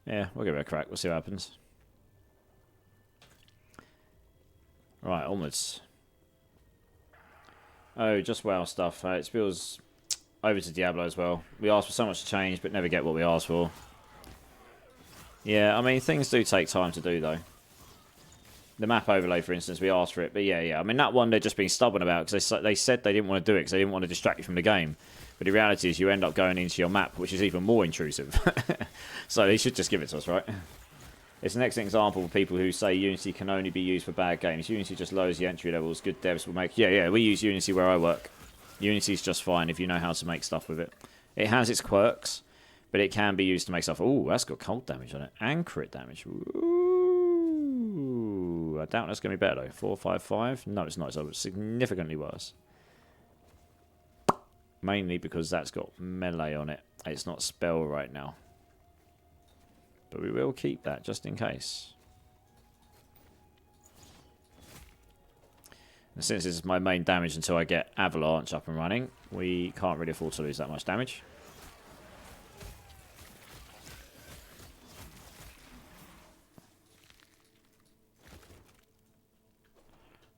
Yeah, we'll give it a crack. We'll see what happens. Right, onwards. Oh, just WoW stuff. It spills over to Diablo as well. We asked for so much to change, but never get what we asked for. Yeah, I mean, things do take time to do, though. The map overlay, for instance, we asked for it. But yeah. I mean, that one they're just being stubborn about because they said they didn't want to do it because they didn't want to distract you from the game. But the reality is you end up going into your map, which is even more intrusive. So they should just give it to us, right? It's an excellent example of people who say Unity can only be used for bad games. Unity just lowers the entry levels. Good devs will make... Yeah, we use Unity where I work. Unity's just fine if you know how to make stuff with it. It has its quirks, but it can be used to make stuff... Ooh, that's got cold damage on it. And crit damage. Ooh, I doubt that's going to be better, though. 455? No, it's not. It's significantly worse. Mainly because that's got melee on it. It's not spell right now. But we will keep that just in case. And since this is my main damage until I get Avalanche up and running, we can't really afford to lose that much damage.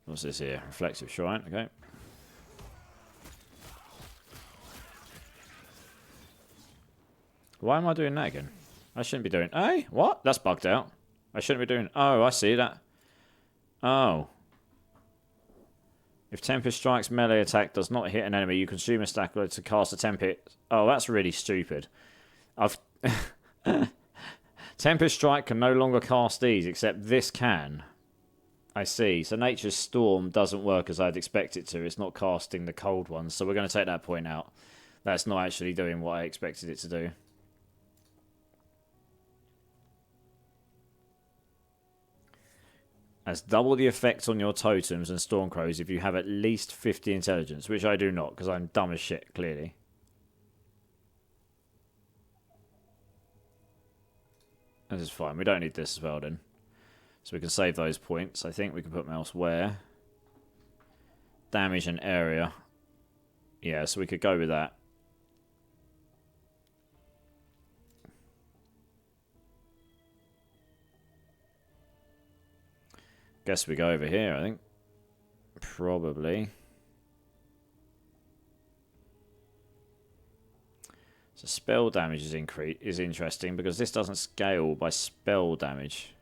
What's this here? Reflective Shrine, okay. Why am I doing that again? I shouldn't be doing... Hey, what? That's bugged out. I shouldn't be doing... Oh, I see that. Oh. If Tempest Strike's melee attack does not hit an enemy, you consume a stack to cast a Tempest... Oh, that's really stupid. Tempest Strike can no longer cast these, except this can. I see. So Nature's Storm doesn't work as I'd expect it to. It's not casting the cold ones, so we're going to take that point out. That's not actually doing what I expected it to do. Has double the effect on your totems and Stormcrows if you have at least 50 intelligence, which I do not, because I'm dumb as shit, clearly. This is fine. We don't need this as well, then. So we can save those points. I think we can put them elsewhere. Damage and area. Yeah, so we could go with that. Guess we go over here, I think. Probably. So spell damage is interesting because this doesn't scale by spell damage.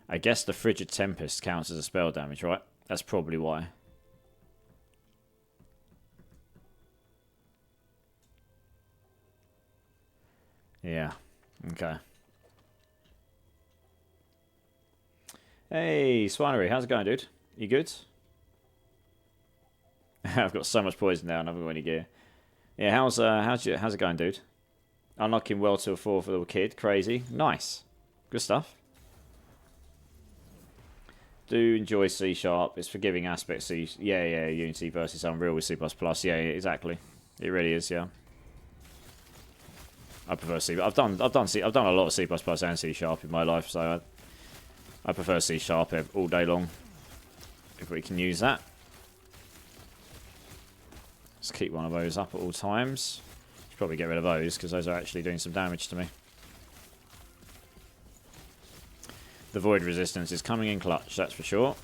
I guess the Frigid Tempest counts as a spell damage, right? That's probably why. Yeah, okay. Hey, Swinery, how's it going, dude? You good? I've got so much poison now, and I haven't got any gear. Yeah, how's it going, dude? Unlocking well to a 4 for the kid, crazy, nice, good stuff. Do enjoy C#. It's forgiving aspect C. Yeah, Unity versus Unreal with C++. Yeah, exactly. It really is, yeah. I prefer C. I've done a lot of C++ and C# in my life, so I prefer C# all day long. If we can use that, let's keep one of those up at all times. Should probably get rid of those because those are actually doing some damage to me. The void resistance is coming in clutch, that's for sure.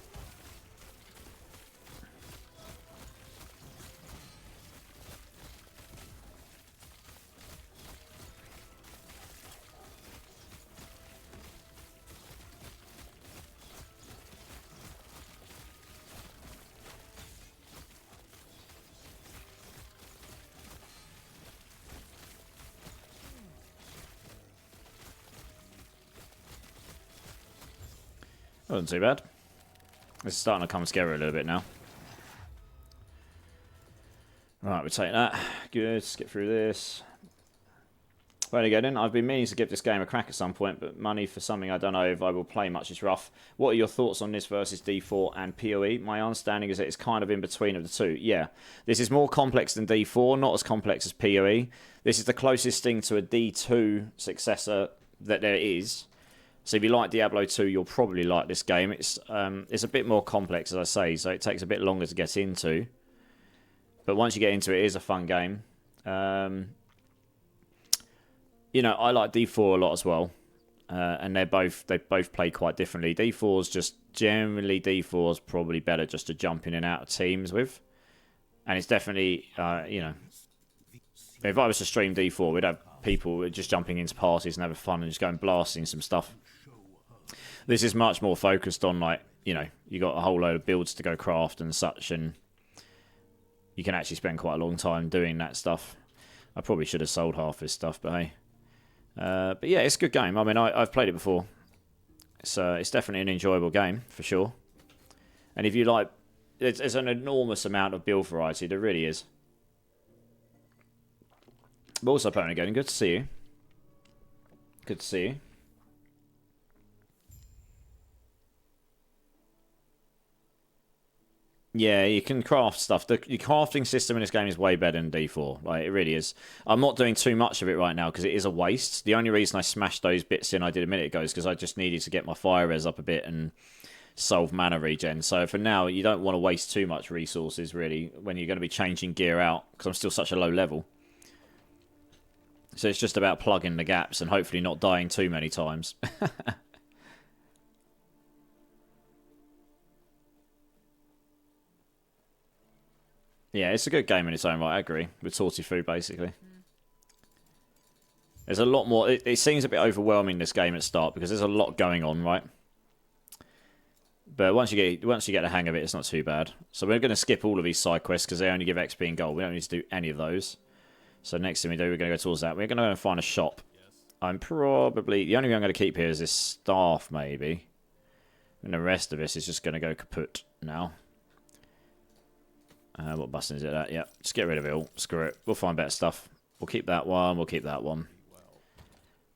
Wasn't too bad. It's starting to come together a little bit now. Right, we'll take that. Good, skip through this. Well, again, I've been meaning to give this game a crack at some point, but money for something I don't know if I will play much is rough. What are your thoughts on this versus D4 and PoE? My understanding is that it's kind of in between of the two. Yeah, this is more complex than D4, not as complex as PoE. This is the closest thing to a D2 successor that there is. So if you like Diablo 2, you'll probably like this game. It's a bit more complex, as I say, so it takes a bit longer to get into. But once you get into it, it is a fun game. You know, I like D4 a lot as well, and they both play quite differently. D4's just generally D4's probably better just to jump in and out of teams with, and it's definitely you know, if I was to stream D4, we'd have people just jumping into parties and having fun and just going blasting some stuff. This is much more focused on, like, you know, you got a whole load of builds to go craft and such, and you can actually spend quite a long time doing that stuff. I probably should have sold half this stuff, but hey. But yeah, it's a good game. I mean, I've played it before. It's definitely an enjoyable game, for sure. And if you like, there's an enormous amount of build variety. There really is. But also playing again. Good to see you. Good to see you. Yeah, you can craft stuff. The crafting system in this game is way better than D4. Like, it really is. I'm not doing too much of it right now because it is a waste. The only reason I smashed those bits in I did a minute ago is because I just needed to get my fire res up a bit and solve mana regen. So for now, you don't want to waste too much resources, really, when you're going to be changing gear out, because I'm still such a low level. So it's just about plugging the gaps and hopefully not dying too many times. Yeah, it's a good game in its own right, I agree. With Tortifu, basically. There's a lot more. It seems a bit overwhelming, this game at start, because there's a lot going on, right? But once you get the hang of it, it's not too bad. So we're going to skip all of these side quests because they only give XP and gold. We don't need to do any of those. So next thing we do, we're going to go towards that. We're going to go and find a shop. I'm probably... The only thing I'm going to keep here is this staff, maybe. And the rest of this is just going to go kaput now. What button is it at? Yeah, just get rid of it all. Screw it. We'll find better stuff. We'll keep that one. We'll keep that one.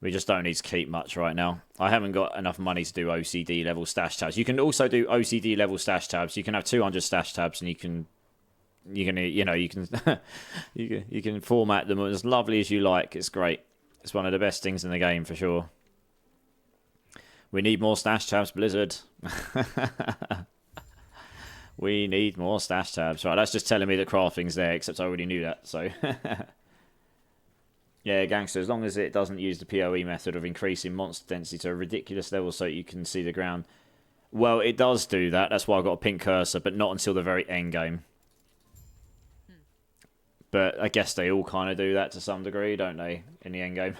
We just don't need to keep much right now. I haven't got enough money to do OCD level stash tabs. You can also do OCD level stash tabs. You can have 200 stash tabs, and you can you can format them as lovely as you like. It's great. It's one of the best things in the game for sure. We need more stash tabs, Blizzard. We need more stash tabs. Right, that's just telling me that crafting's there, except I already knew that, so... Yeah, Gangster, as long as it doesn't use the PoE method of increasing monster density to a ridiculous level so you can see the ground. Well, it does do that. That's why I've got a pink cursor, but not until the very end game. But I guess they all kind of do that to some degree, don't they, in the end game?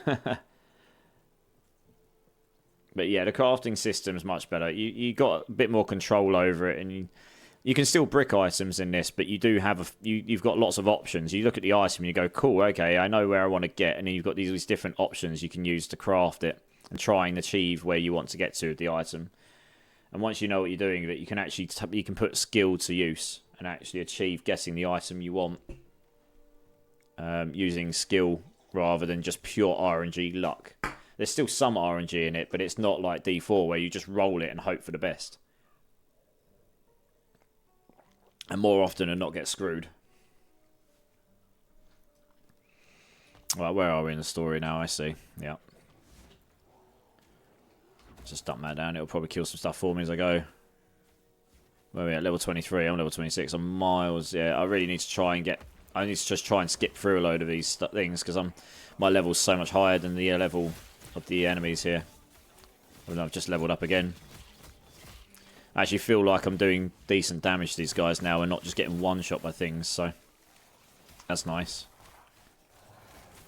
But yeah, the crafting system's much better. You got a bit more control over it, and you can still brick items in this, but you do have you've got lots of options. You look at the item and you go, cool, okay, I know where I want to get, and then you've got these different options you can use to craft it and try and achieve where you want to get to with the item. And once you know what you're doing, that you can actually you can put skill to use and actually achieve getting the item you want using skill rather than just pure RNG luck. There's still some RNG in it, but it's not like D4 where you just roll it and hope for the best. And more often than not get screwed. Well, where are we in the story now? I see. Yeah. Just dump that down. It'll probably kill some stuff for me as I go. Where are we at? Level 23. I'm level 26. I'm miles. Yeah, I really need to try and get... I need to just try and skip through a load of these things because my level's so much higher than the level of the enemies here. I mean, I've just leveled up again. I actually feel like I'm doing decent damage to these guys now and not just getting one-shot by things, so that's nice.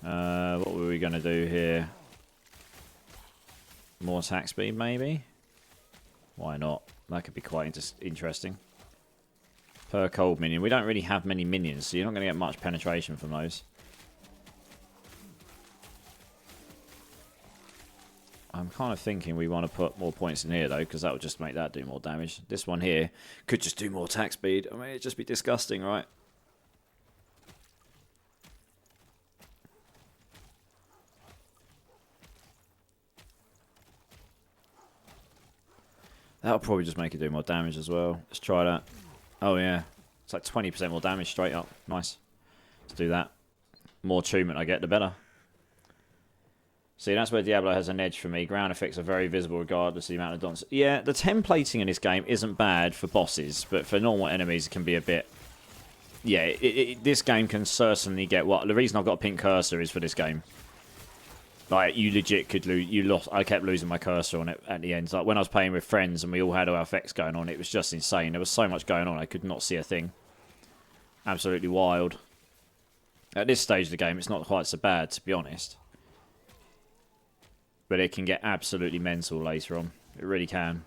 What were we going to do here? More attack speed, maybe? Why not? That could be quite interesting. Per cold minion. We don't really have many minions, so you're not going to get much penetration from those. I'm kind of thinking we want to put more points in here, though, because that would just make that do more damage. This one here could just do more attack speed. I mean, it'd just be disgusting, right? That'll probably just make it do more damage as well. Let's try that. Oh, yeah. It's like 20% more damage straight up. Nice. Let's do that. More attunement I get, the better. See, that's where Diablo has an edge for me. Ground effects are very visible regardless of the amount of dons. Yeah, the templating in this game isn't bad for bosses, but for normal enemies it can be a bit... Yeah, this game can certainly get what... The reason I've got a pink cursor is for this game. Like, you legit could lose... I kept losing my cursor on it at the end. Like, when I was playing with friends and we all had our effects going on, it was just insane. There was so much going on, I could not see a thing. Absolutely wild. At this stage of the game, it's not quite so bad, to be honest. But it can get absolutely mental later on. It really can.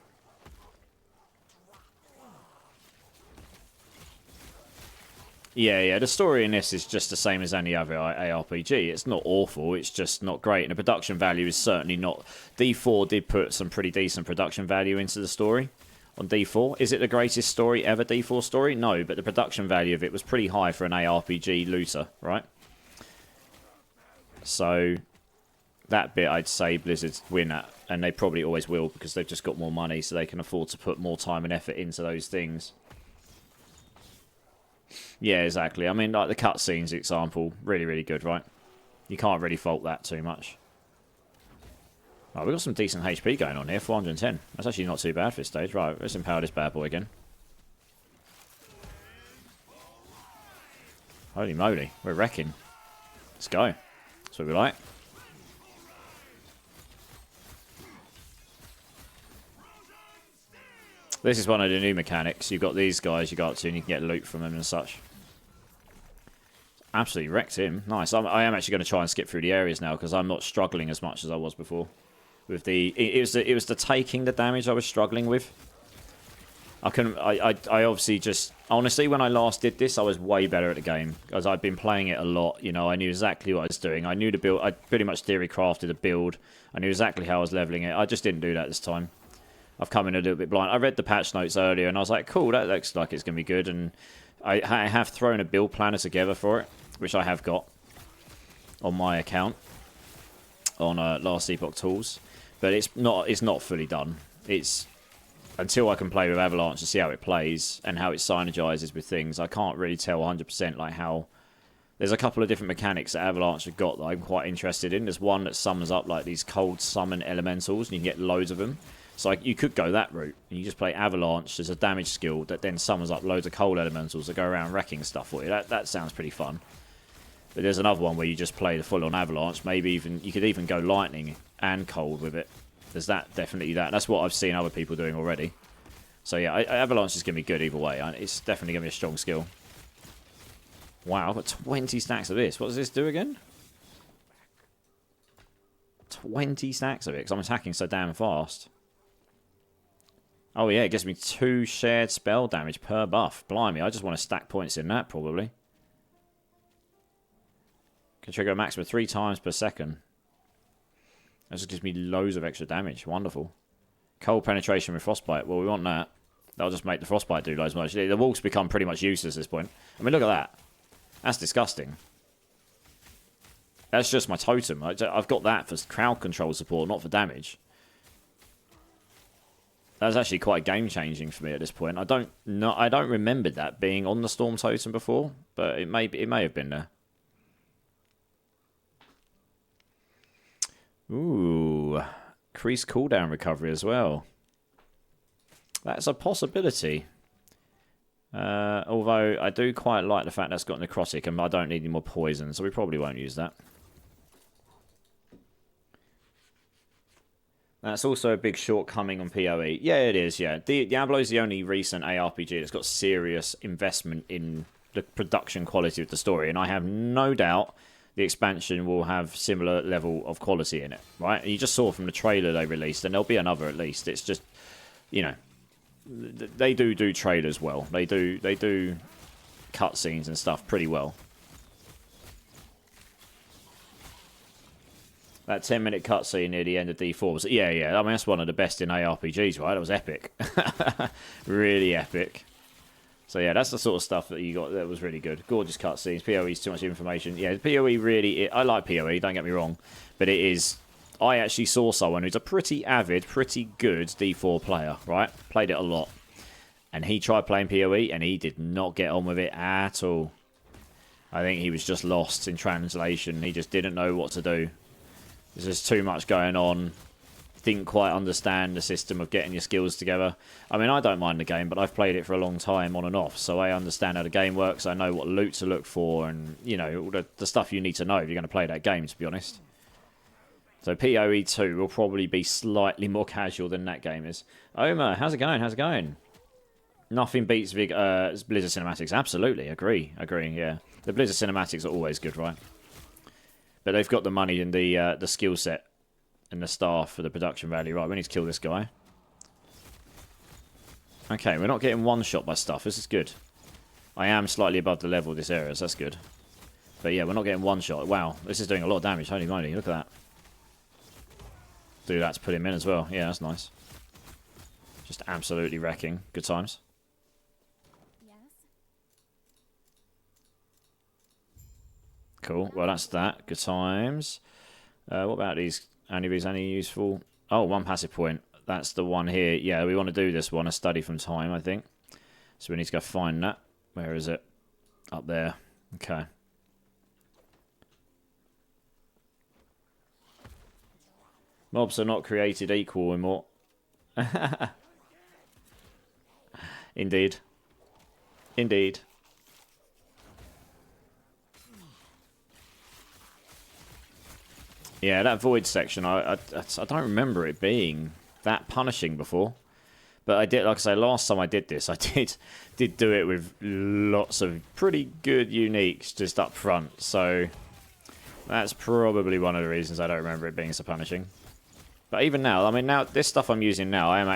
Yeah, the story in this is just the same as any other ARPG. It's not awful, it's just not great. And the production value is certainly not... D4 did put some pretty decent production value into the story on D4. Is it the greatest story ever, D4 story? No, but the production value of it was pretty high for an ARPG looter, right? So... that bit, I'd say Blizzard win at, and they probably always will because they've just got more money, so they can afford to put more time and effort into those things. Yeah, exactly. I mean, like the cutscenes example, really, really good, right? You can't really fault that too much. Right, we've got some decent HP going on here, 410. That's actually not too bad for this stage. Right, let's empower this bad boy again. Holy moly, we're wrecking. Let's go. That's what we like. This is one of the new mechanics. You've got these guys you go up to and you can get loot from them and such. Absolutely wrecked him. Nice. I am actually going to try and skip through the areas now because I'm not struggling as much as I was before. With it was the taking the damage I was struggling with. I obviously just... Honestly, when I last did this, I was way better at the game. Because I'd been playing it a lot. You know, I knew exactly what I was doing. I knew the build... I pretty much theory crafted a build. I knew exactly how I was leveling it. I just didn't do that this time. I've come in a little bit blind. I read the patch notes earlier and I was like, cool, that looks like it's going to be good. And I have thrown a build planner together for it, which I have got on my account on Last Epoch Tools. But it's not fully done. It's until I can play with Avalanche and see how it plays and how it synergizes with things. I can't really tell 100% like how... There's a couple of different mechanics that Avalanche have got that I'm quite interested in. There's one that summons up like these cold summon elementals and you can get loads of them. So you could go that route, and you just play Avalanche as a damage skill that then summons up loads of cold elementals that go around wrecking stuff for you. That sounds pretty fun. But there's another one where you just play the full-on Avalanche. Maybe even you could even go lightning and cold with it. There's definitely that. That's what I've seen other people doing already. So yeah, Avalanche is going to be good either way. It's definitely going to be a strong skill. Wow, I've got 20 stacks of this. What does this do again? 20 stacks of it, because I'm attacking so damn fast. Oh yeah, it gives me 2 shared spell damage per buff. Blimey, I just want to stack points in that, probably. Can trigger a maximum 3 times per second. That just gives me loads of extra damage. Wonderful. Cold penetration with frostbite. Well, we want that. That'll just make the frostbite do loads more. The wolves become pretty much useless at this point. I mean, look at that. That's disgusting. That's just my totem. I've got that for crowd control support, not for damage. That was actually quite game-changing for me at this point. I don't remember that being on the Storm Totem before, but it may have been there. Ooh, increased cooldown recovery as well. That's a possibility. Although I do quite like the fact that's got necrotic, and I don't need any more poison, so we probably won't use that. That's also a big shortcoming on PoE. Yeah, it is, yeah. Diablo's the only recent ARPG that's got serious investment in the production quality of the story, and I have no doubt the expansion will have similar level of quality in it, right? And you just saw from the trailer they released, and there'll be another at least. It's just, you know, they do trailers well. They do cutscenes and stuff pretty well. That 10-minute cutscene near the end of D4 was... Yeah, yeah. I mean, that's one of the best in ARPGs, right? That was epic. Really epic. So, yeah, that's the sort of stuff that you got that was really good. Gorgeous cutscenes. PoE's too much information. Yeah, PoE really... I like PoE, don't get me wrong. But it is... I actually saw someone who's a pretty avid, pretty good D4 player, right? Played it a lot. And he tried playing PoE, and he did not get on with it at all. I think he was just lost in translation. He just didn't know what to do. There's just too much going on. Didn't quite understand the system of getting your skills together. I mean, I don't mind the game, but I've played it for a long time on and off, so I understand how the game works. I know what loot to look for and, you know, all the stuff you need to know if you're going to play that game, to be honest. So PoE 2 will probably be slightly more casual than that game is. Omer, how's it going? How's it going? Nothing beats Blizzard Cinematics. Absolutely, agree, yeah. The Blizzard Cinematics are always good, right? But they've got the money and the skill set and the staff for the production value. Right, we need to kill this guy. Okay, we're not getting one shot by stuff. This is good. I am slightly above the level of this area, so that's good. But yeah, we're not getting one shot. Wow, this is doing a lot of damage. Holy moly, look at that. Do that to put him in as well. Yeah, that's nice. Just absolutely wrecking. Good times. Cool. Well, that's that. Good times. What about these? Any of these any useful? Oh, one passive point. That's the one here. Yeah, we want to do this one. A study from time, I think. So we need to go find that. Where is it? Up there. Okay. Mobs are not created equal, Immort. Indeed. Indeed. Yeah, that void section, I don't remember it being that punishing before. But I did, like I say, last time I did this, I did do it with lots of pretty good uniques just up front. So that's probably one of the reasons I don't remember it being so punishing. But even now, I mean, now this stuff I'm using now, I'm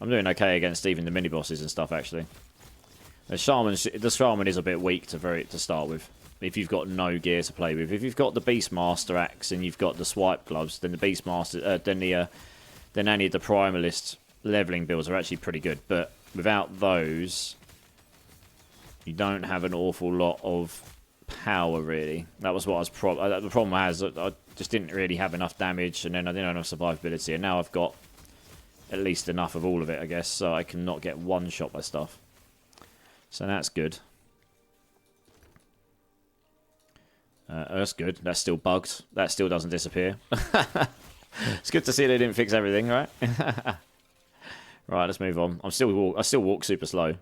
doing okay against even the mini-bosses and stuff, actually. The Shaman is a bit weak to start with. If you've got no gear to play with. If you've got the Beastmaster axe and you've got the swipe gloves, then the Beastmaster, then any of the Primalist leveling builds are actually pretty good. But without those, you don't have an awful lot of power, really. That was what I was the problem I had is I just didn't really have enough damage, and then I didn't have enough survivability, and now I've got at least enough of all of it, I guess, so I can not get one shot by stuff. So that's good. That's good. That's still bugged. That still doesn't disappear. It's good to see they didn't fix everything, right? Right, let's move on. I still walk super slow.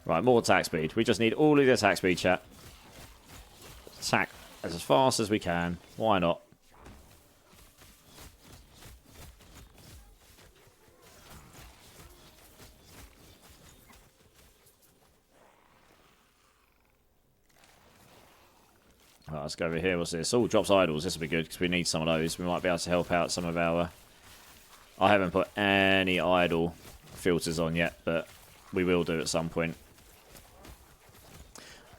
Right, more attack speed. We just need all of the attack speed, chat. Attack as fast as we can. Why not? Right, let's go over here. What's this? Oh, drops idols. This will be good because we need some of those. We might be able to help out some of our... I haven't put any idol filters on yet, but we will do at some point.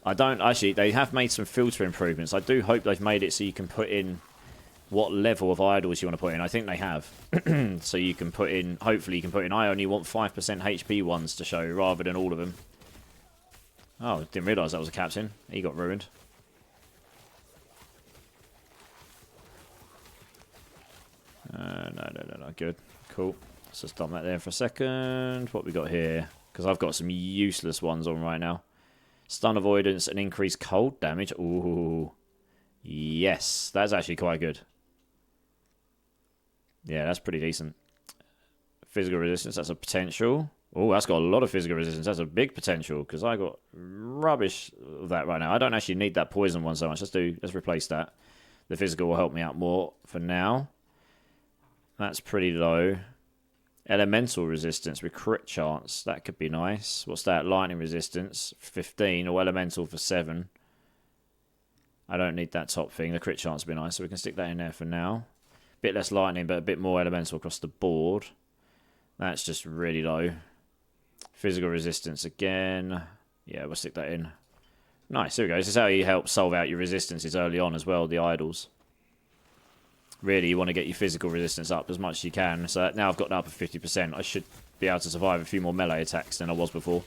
I don't... Actually, they have made some filter improvements. I do hope they've made it so you can put in what level of idols you want to put in. I think they have. So you can put in... Hopefully you can put in... I only want 5% HP ones to show rather than all of them. Oh, didn't realise that was a captain. He got ruined. No, good. Cool. Let's just dump that there for a second. What we got here? Because I've got some useless ones on right now. Stun avoidance and increased cold damage. Ooh. Yes, that's actually quite good. Yeah, that's pretty decent. Physical resistance, that's a potential. Oh, that's got a lot of physical resistance. That's a big potential because I got rubbish of that right now. I don't actually need that poison one so much. Let's replace that. The physical will help me out more for now. That's pretty low. Elemental resistance with crit chance. That could be nice. What's that? Lightning resistance. 15 or elemental for 7. I don't need that top thing. The crit chance would be nice. So we can stick that in there for now. Bit less lightning, but a bit more elemental across the board. That's just really low. Physical resistance again. Yeah, we'll stick that in. Nice. There we go. This is how you help solve out your resistances early on as well, the idols. Really, you want to get your physical resistance up as much as you can. So now I've got that up at 50%. I should be able to survive a few more melee attacks than I was before.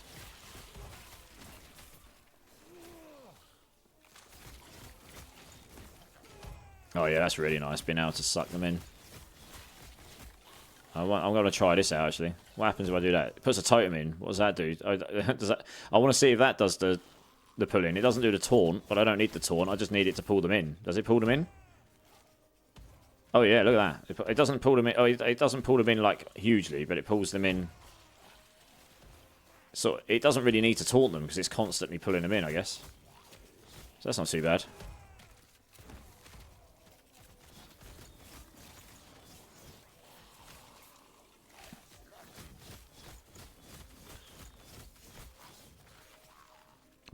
Oh yeah, that's really nice, being able to suck them in. I'm going to try this out, actually. What happens if I do that? It puts a totem in. What does that do? Does that? I want to see if that does the pull in. It doesn't do the taunt, but I don't need the taunt. I just need it to pull them in. Does it pull them in? Oh yeah, look at that. It doesn't pull them in. Oh, it doesn't pull them in like hugely, but it pulls them in. So it doesn't really need to taunt them because it's constantly pulling them in, I guess. So that's not too bad.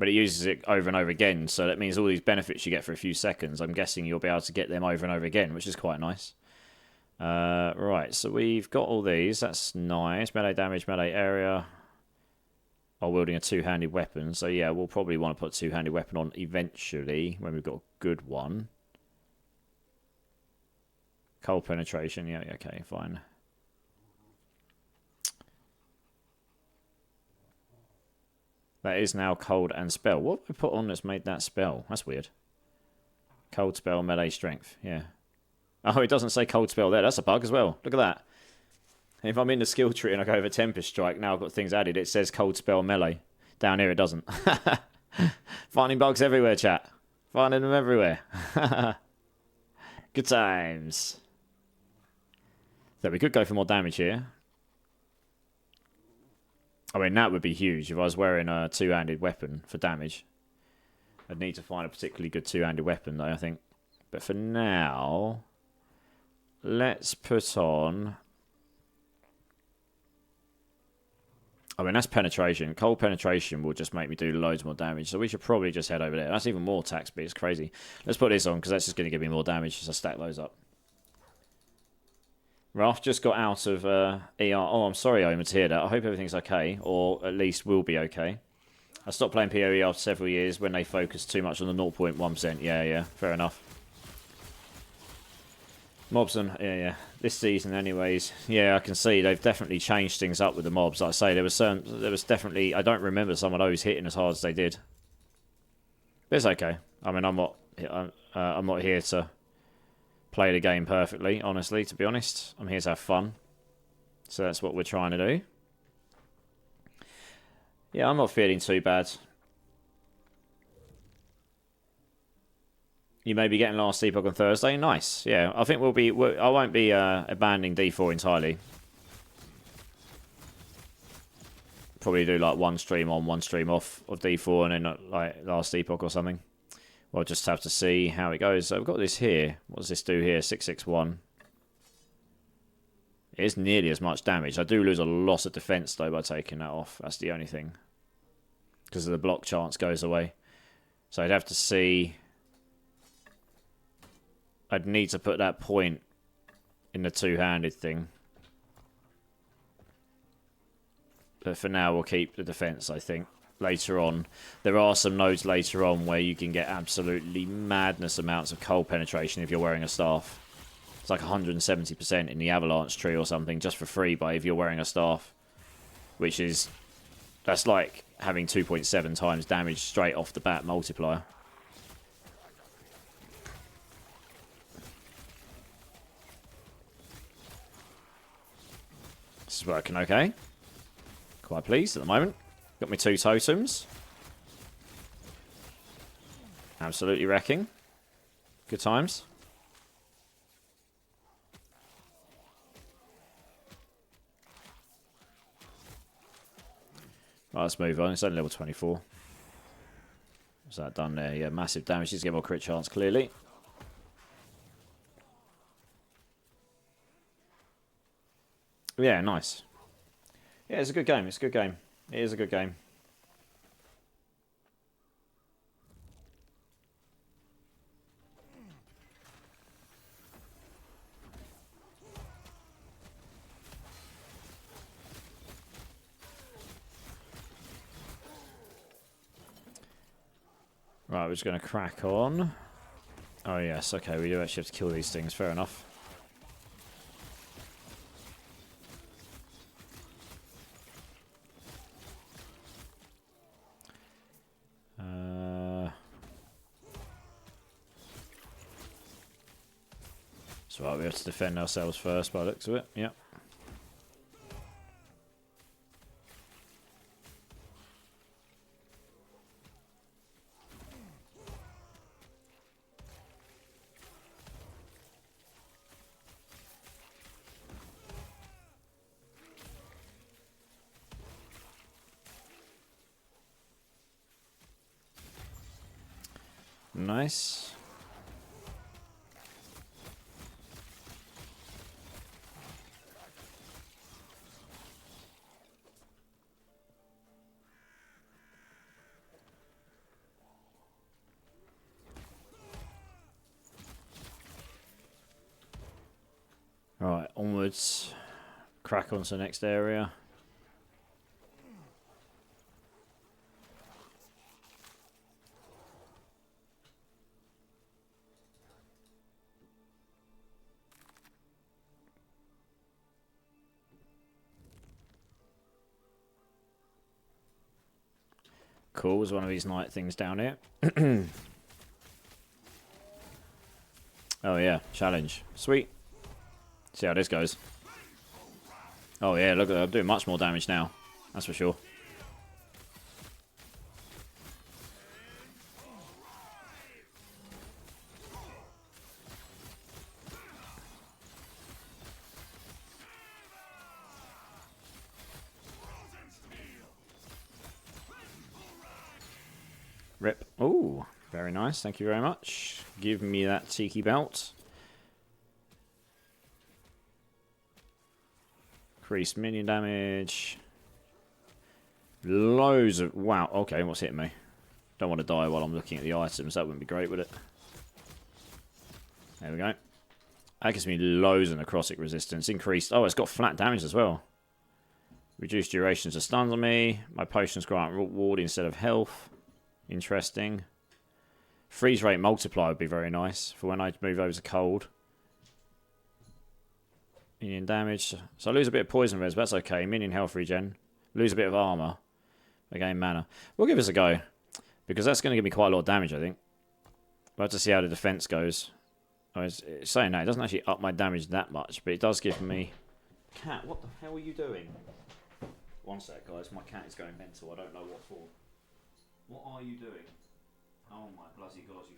But it uses it over and over again, so that means all these benefits you get for a few seconds, I'm guessing you'll be able to get them over and over again, which is quite nice. Right, so we've got all these. That's nice. Melee damage, melee area. While wielding a two-handed weapon. So yeah, we'll probably want to put a two-handed weapon on eventually, when we've got a good one. Cold penetration, yeah, okay, fine. That is now cold and spell. What have we put on that's made that spell? That's weird. Cold spell, melee strength. Yeah. Oh, it doesn't say cold spell there. That's a bug as well. Look at that. If I'm in the skill tree and I go over Tempest Strike, now I've got things added. It says cold spell melee. Down here it doesn't. Finding bugs everywhere, chat. Finding them everywhere. Good times. So we could go for more damage here. I mean, that would be huge if I was wearing a two-handed weapon for damage. I'd need to find a particularly good two-handed weapon, though, I think. But for now, let's put on... I mean, that's penetration. Cold penetration will just make me do loads more damage, so we should probably just head over there. That's even more attack speed. It's crazy. Let's put this on, because that's just going to give me more damage as I stack those up. Ralph just got out of ER. Oh, I'm sorry, Oma, to hear that. I hope everything's okay, or at least will be okay. I stopped playing PoE after several years when they focused too much on the 0.1%. Yeah, fair enough. Mobs, yeah. This season, anyways. Yeah, I can see they've definitely changed things up with the mobs. Like I say, there was definitely... I don't remember some of those hitting as hard as they did. But it's okay. I mean, I'm not here to play the game perfectly, honestly, to be honest. I'm here to have fun. So that's what we're trying to do. Yeah, I'm not feeling too bad. You may be getting Last Epoch on Thursday. Nice. Yeah, I think I won't be abandoning D4 entirely. Probably do like one stream on, one stream off of D4 and then like Last Epoch or something. We'll just have to see how it goes. So we've got this here. What does this do here? 661. It is nearly as much damage. I do lose a lot of defense though by taking that off. That's the only thing. Because the block chance goes away. So I'd have to see... I'd need to put that point in the two-handed thing. But for now, we'll keep the defense, I think. Later on, there are some nodes later on where you can get absolutely madness amounts of cold penetration if you're wearing a staff. It's like 170% in the Avalanche tree or something, just for free, but if you're wearing a staff. Which is... That's like having 2.7 times damage straight off the bat multiplier. This is working okay. Quite pleased at the moment. Got me 2 totems. Absolutely wrecking. Good times. Right, let's move on. It's only level 24. What's that done there? Yeah, massive damage. Just get more crit chance, clearly. Yeah, nice. Yeah, it's a good game. It's a good game. It is a good game. Right, we're just going to crack on. Oh, yes. Okay, we do actually have to kill these things. Fair enough. So right, we have to defend ourselves first by the looks of it. Yep. Nice. Right, onwards. Crack on to the next area. Cool, there's one of these night things down here. Oh yeah, challenge. Sweet. See how this goes. Oh yeah, look at that. I'm doing much more damage now. That's for sure. Rip. Ooh, very nice. Thank you very much. Give me that tiki belt. Increased minion damage. Loads of... Wow, okay, what's hitting me? Don't want to die while I'm looking at the items. That wouldn't be great, would it? There we go. That gives me loads of necrotic resistance. Increased... Oh, it's got flat damage as well. Reduced durations of stuns on me. My potions grant reward instead of health. Interesting. Freeze rate multiplier would be very nice for when I move over to cold. Minion damage. So I lose a bit of poison res, but that's okay. Minion health regen. Lose a bit of armor. I gain mana. We'll give this a go. Because that's going to give me quite a lot of damage, I think. We'll have to see how the defense goes. Oh, it's saying that. It doesn't actually up my damage that much, but it does give me... Cat, what the hell are you doing? One sec, guys. My cat is going mental. I don't know what for. What are you doing? Oh my bloody god, you...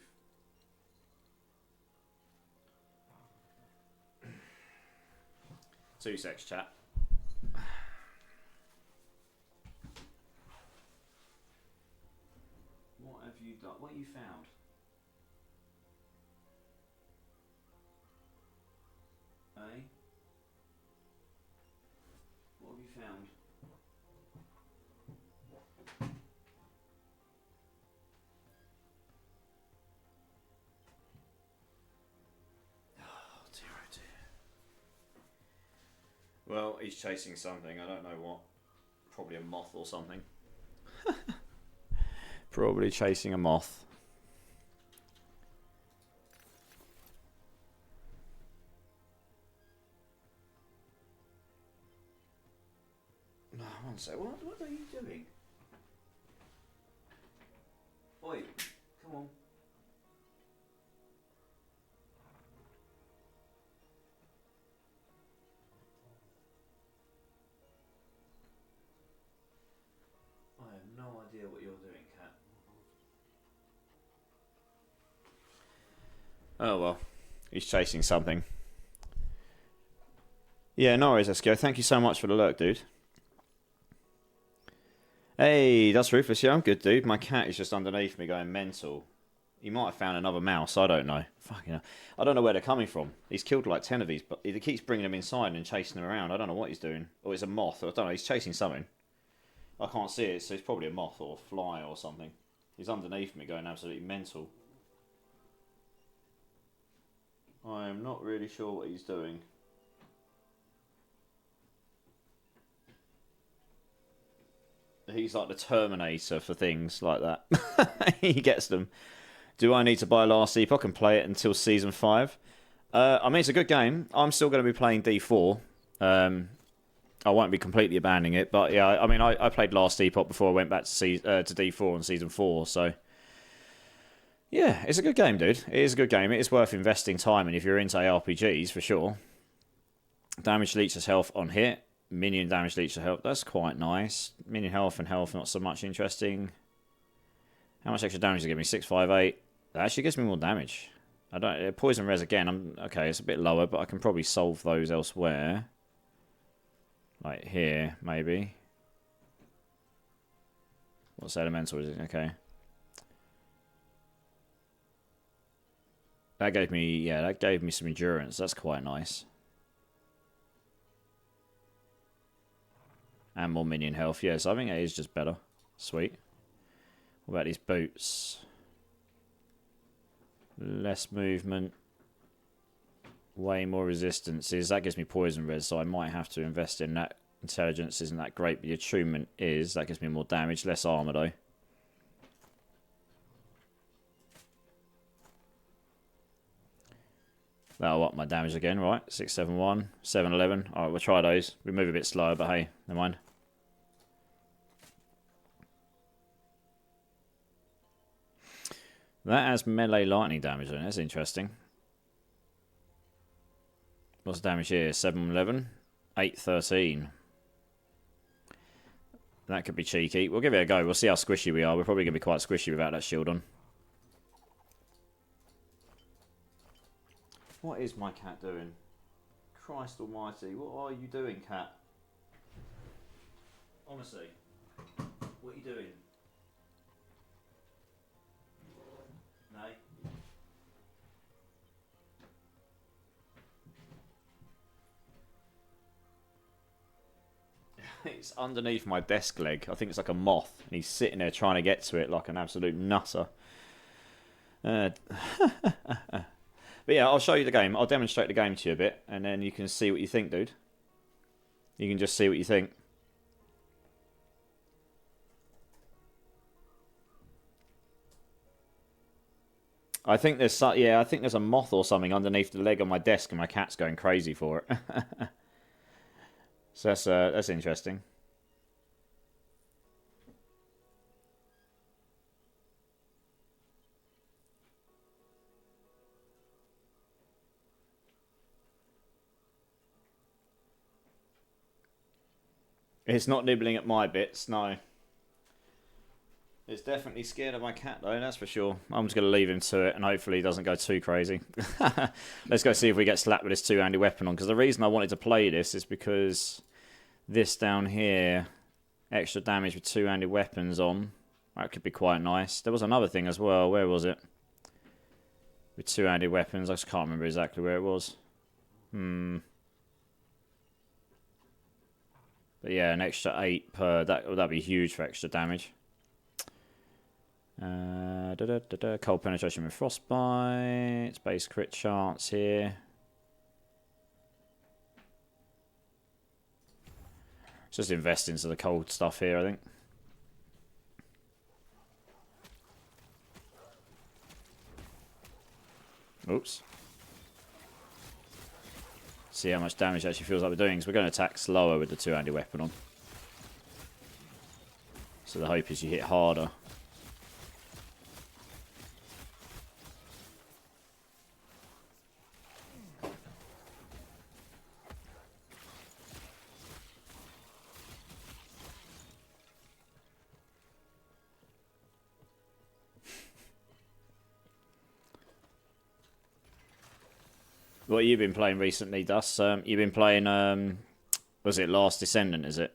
Two secs, chat. What have you done? What have you found? Eh? What have you found? Oh dear, oh dear. Well, he's chasing something. I don't know what. Probably a moth or something. Probably chasing a moth. No, one sec. What are you doing? Oi, come on. I have no idea what you're doing, cat. Oh well, he's chasing something. Yeah, no worries, Eskio. Thank you so much for the lurk, dude. Hey, that's Rufus. Yeah, I'm good, dude. My cat is just underneath me going mental. He might have found another mouse. I don't know. Fucking hell. I don't know where they're coming from. He's killed like 10 of these, but he keeps bringing them inside and chasing them around. I don't know what he's doing. Or it's a moth. I don't know. He's chasing something. I can't see it, so it's probably a moth or a fly or something. He's underneath me going absolutely mental. I am not really sure what he's doing. He's like the Terminator for things like that. He gets them. Do I need to buy Last Epoch and play it until Season 5? I mean, it's a good game. I'm still going to be playing D4. I won't be completely abandoning it, but yeah, I mean, I played Last Epoch before I went back to D4 on Season 4, so... Yeah, it's a good game, dude. It is a good game. It is worth investing time in if you're into ARPGs, for sure. Damage leeches health on hit. Minion damage leeches health. That's quite nice. Minion health and health, not so much interesting. How much extra damage does it give me? 658. That actually gives me more damage. I don't... Poison res again. Okay, it's a bit lower, but I can probably solve those elsewhere. Like here, maybe. What's elemental is it? Okay. That gave me some endurance. That's quite nice. And more minion health. Yeah, so I think it is just better. Sweet. What about these boots? Less movement. Way more resistances. That gives me poison res, so I might have to invest in that. Intelligence isn't that great, but the attunement is. That gives me more damage. Less armor, though. That'll up my damage again, right? 671, 711. Alright, we'll try those. We move a bit slower, but hey, never mind. That has melee lightning damage on it. That's interesting. What's the damage here? 711, 813. That could be cheeky. We'll give it a go. We'll see how squishy we are. We're probably going to be quite squishy without that shield on. What is my cat doing? Christ almighty, what are you doing, cat? Honestly, what are you doing? No? It's underneath my desk leg. I think it's like a moth, and he's sitting there trying to get to it like an absolute nutter. But yeah, I'll show you the game. I'll demonstrate the game to you a bit, and then you can see what you think, dude. You can just see what you think. I think there's I think there's a moth or something underneath the leg on my desk, and my cat's going crazy for it. So that's interesting. It's not nibbling at my bits, no. It's definitely scared of my cat, though, that's for sure. I'm just going to leave him to it, and hopefully he doesn't go too crazy. Let's go see if we get slapped with this two-handed weapon on, because the reason I wanted to play this is because this down here, extra damage with two-handed weapons on, that could be quite nice. There was another thing as well. Where was it? With two-handed weapons, I just can't remember exactly where it was. But yeah, an extra 8 per... That'd be huge for extra damage. Cold penetration with frostbite. Base crit chance here. Just invest into the cold stuff here, I think. Oops. See how much damage it actually feels like we're doing, because we're going to attack slower with the two-handed weapon on. So the hope is you hit harder. What have you been playing recently, Dus? You've been playing, was it Last Descendant, is it?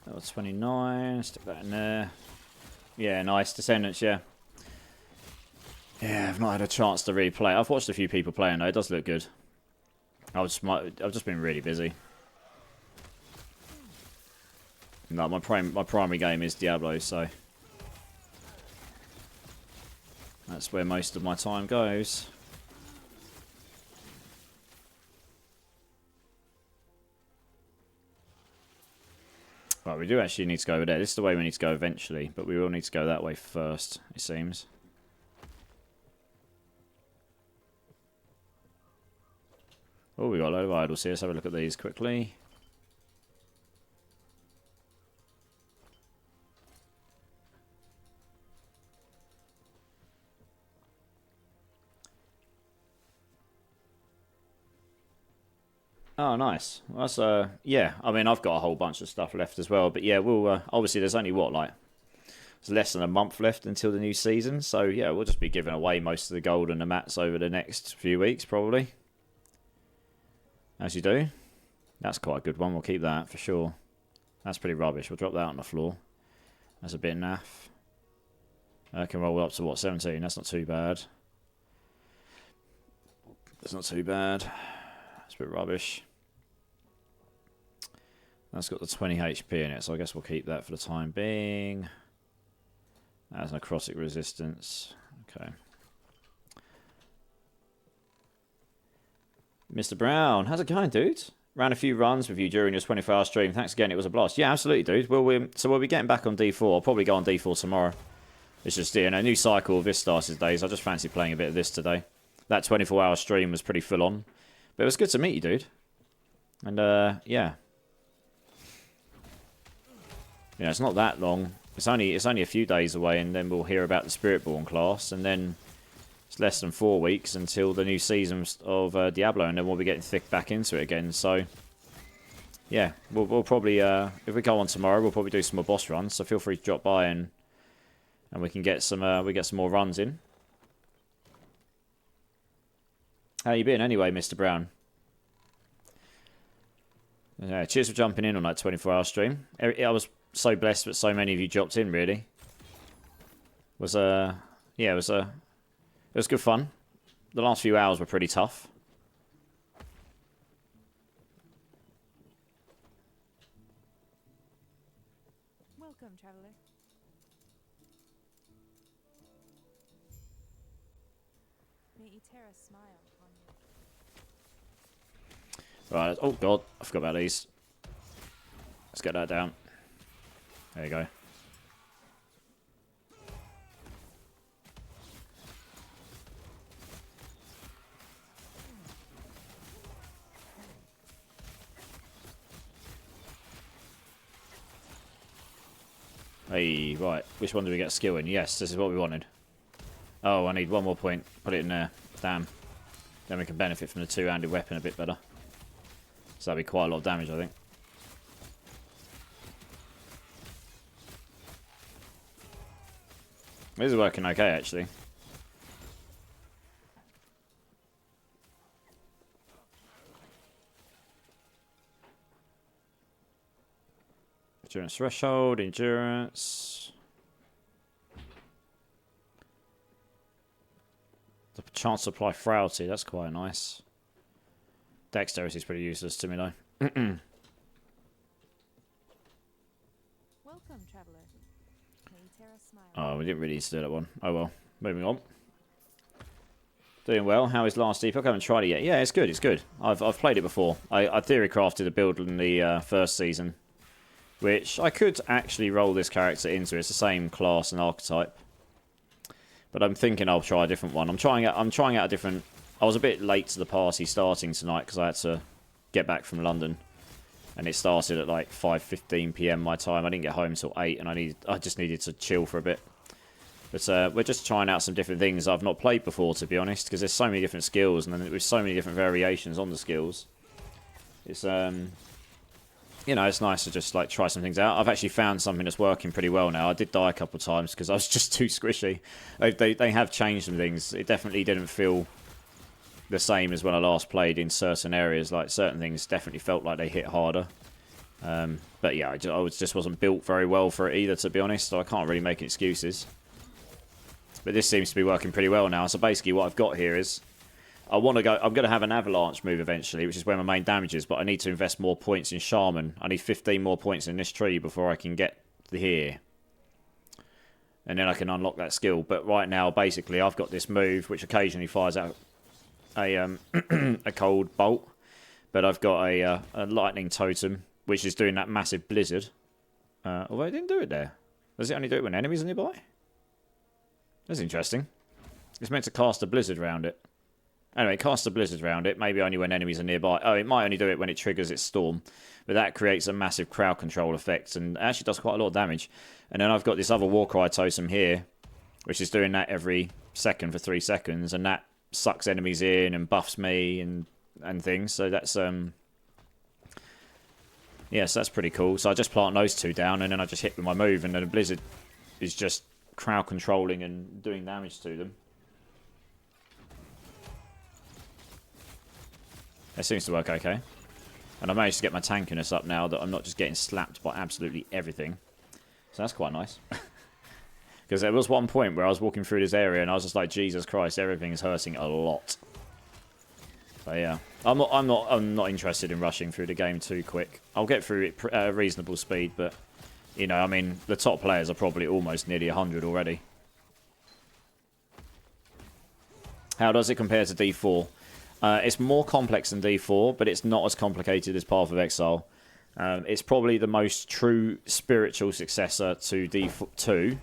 That was 29, stick that in there. Yeah, nice, Descendants, yeah. Yeah, I've not had a chance to really play. I've watched a few people playing though. It does look good. I've just been really busy. No, my primary game is Diablo, so That's where most of my time goes. Right, we do actually need to go over there. This is the way we need to go eventually, but we will need to go that way first, it seems. Oh, we got a load of idols here. Let's have a look at these quickly. Oh, nice. Well, that's yeah. I mean, I've got a whole bunch of stuff left as well, but yeah, we'll obviously there's only what there's less than a month left until the new season, so yeah, we'll just be giving away most of the gold and the mats over the next few weeks, probably. As you do. That's quite a good one. We'll keep that for sure. That's pretty rubbish. We'll drop that on the floor. That's a bit naff. I can roll up to what, 17? That's not too bad. That's not too bad. It's a bit rubbish. That's got the 20 HP in it, so I guess we'll keep that for the time being. That's necrotic resistance. Okay. Mr. Brown, how's it going, dude? Ran a few runs with you during your 24-hour stream. Thanks again, it was a blast. Yeah, absolutely, dude. So we'll be getting back on D4. I'll probably go on D4 tomorrow. It's just, a new cycle of this started days. I just fancy playing a bit of this today. That 24-hour stream was pretty full on. But it was good to meet you, dude. And, yeah. Yeah, it's not that long. It's only a few days away, and then we'll hear about the Spiritborn class, and then it's less than 4 weeks until the new season of Diablo, and then we'll be getting thick back into it again. So, yeah, we'll probably, if we go on tomorrow, we'll probably do some more boss runs. So feel free to drop by and we can get some more runs in. How you been anyway, Mr. Brown? Yeah, cheers for jumping in on that 24-hour stream. I was so blessed that so many of you dropped in. Really, it was good fun. The last few hours were pretty tough. Welcome, traveler. May Eterra smile upon you. Right. Oh god, I forgot about these. Let's get that down. There you go. Hey, right. Which one do we get skill in? Yes, this is what we wanted. Oh, I need one more point. Put it in there. Damn. Then we can benefit from the two-handed weapon a bit better. So that'll be quite a lot of damage, I think. This is working okay, actually. Endurance threshold, endurance. The chance to apply frailty, that's quite nice. Dexterity is pretty useless to me, though. Welcome, traveler. May Eterra smile. Oh, we didn't really need to do that one. Oh well. Moving on. Doing well. How is Last Epoch? I haven't tried it yet. Yeah, it's good. It's good. I've played it before. I theory crafted a build in the first season, which I could actually roll this character into. It's the same class and archetype, but I'm thinking I'll try a different one. I'm trying out a different. I was a bit late to the party starting tonight because I had to get back from London, and it started at like 5:15 PM my time. I didn't get home until 8, and I just needed to chill for a bit. But we're just trying out some different things I've not played before, to be honest, because there's so many different skills, and then there's so many different variations on the skills. It's it's nice to just like try some things out. I've actually found something that's working pretty well now. I did die a couple of times because I was just too squishy. They have changed some things. It definitely didn't feel the same as when I last played in certain areas. Like certain things definitely felt like they hit harder. But yeah, I just wasn't built very well for it either, to be honest. So I can't really make excuses. But this seems to be working pretty well now. So basically, what I've got here is I'm going to have an avalanche move eventually, which is where my main damage is. But I need to invest more points in Shaman. I need 15 more points in this tree before I can get here. and then I can unlock that skill. But right now, basically, I've got this move which occasionally fires out a a cold bolt, but I've got a lightning totem which is doing that massive blizzard. Although it didn't do it there. Does it only do it when enemies are nearby? That's interesting. It's meant to cast a blizzard round it. Anyway, cast a blizzard round it, maybe only when enemies are nearby. Oh, it might only do it when it triggers its storm. But that creates a massive crowd control effect and actually does quite a lot of damage. And then I've got this other Warcry totem here, which is doing that every second for 3 seconds, and that sucks enemies in and buffs me and things. So that's yes, that's pretty cool. So I just plant those two down, and then I just hit with my move, and then the blizzard is just crowd controlling and doing damage to them. It seems to work okay. And I managed to get my tankiness up now that I'm not just getting slapped by absolutely everything. So that's quite nice. Because there was one point where I was walking through this area and I was just like, Jesus Christ, everything is hurting a lot. But yeah, I'm not interested in rushing through the game too quick. I'll get through it at a reasonable speed, but you know, I mean, the top players are probably almost nearly 100 already. How does it compare to D4? It's more complex than D4, but it's not as complicated as Path of Exile. It's probably the most true spiritual successor to D2.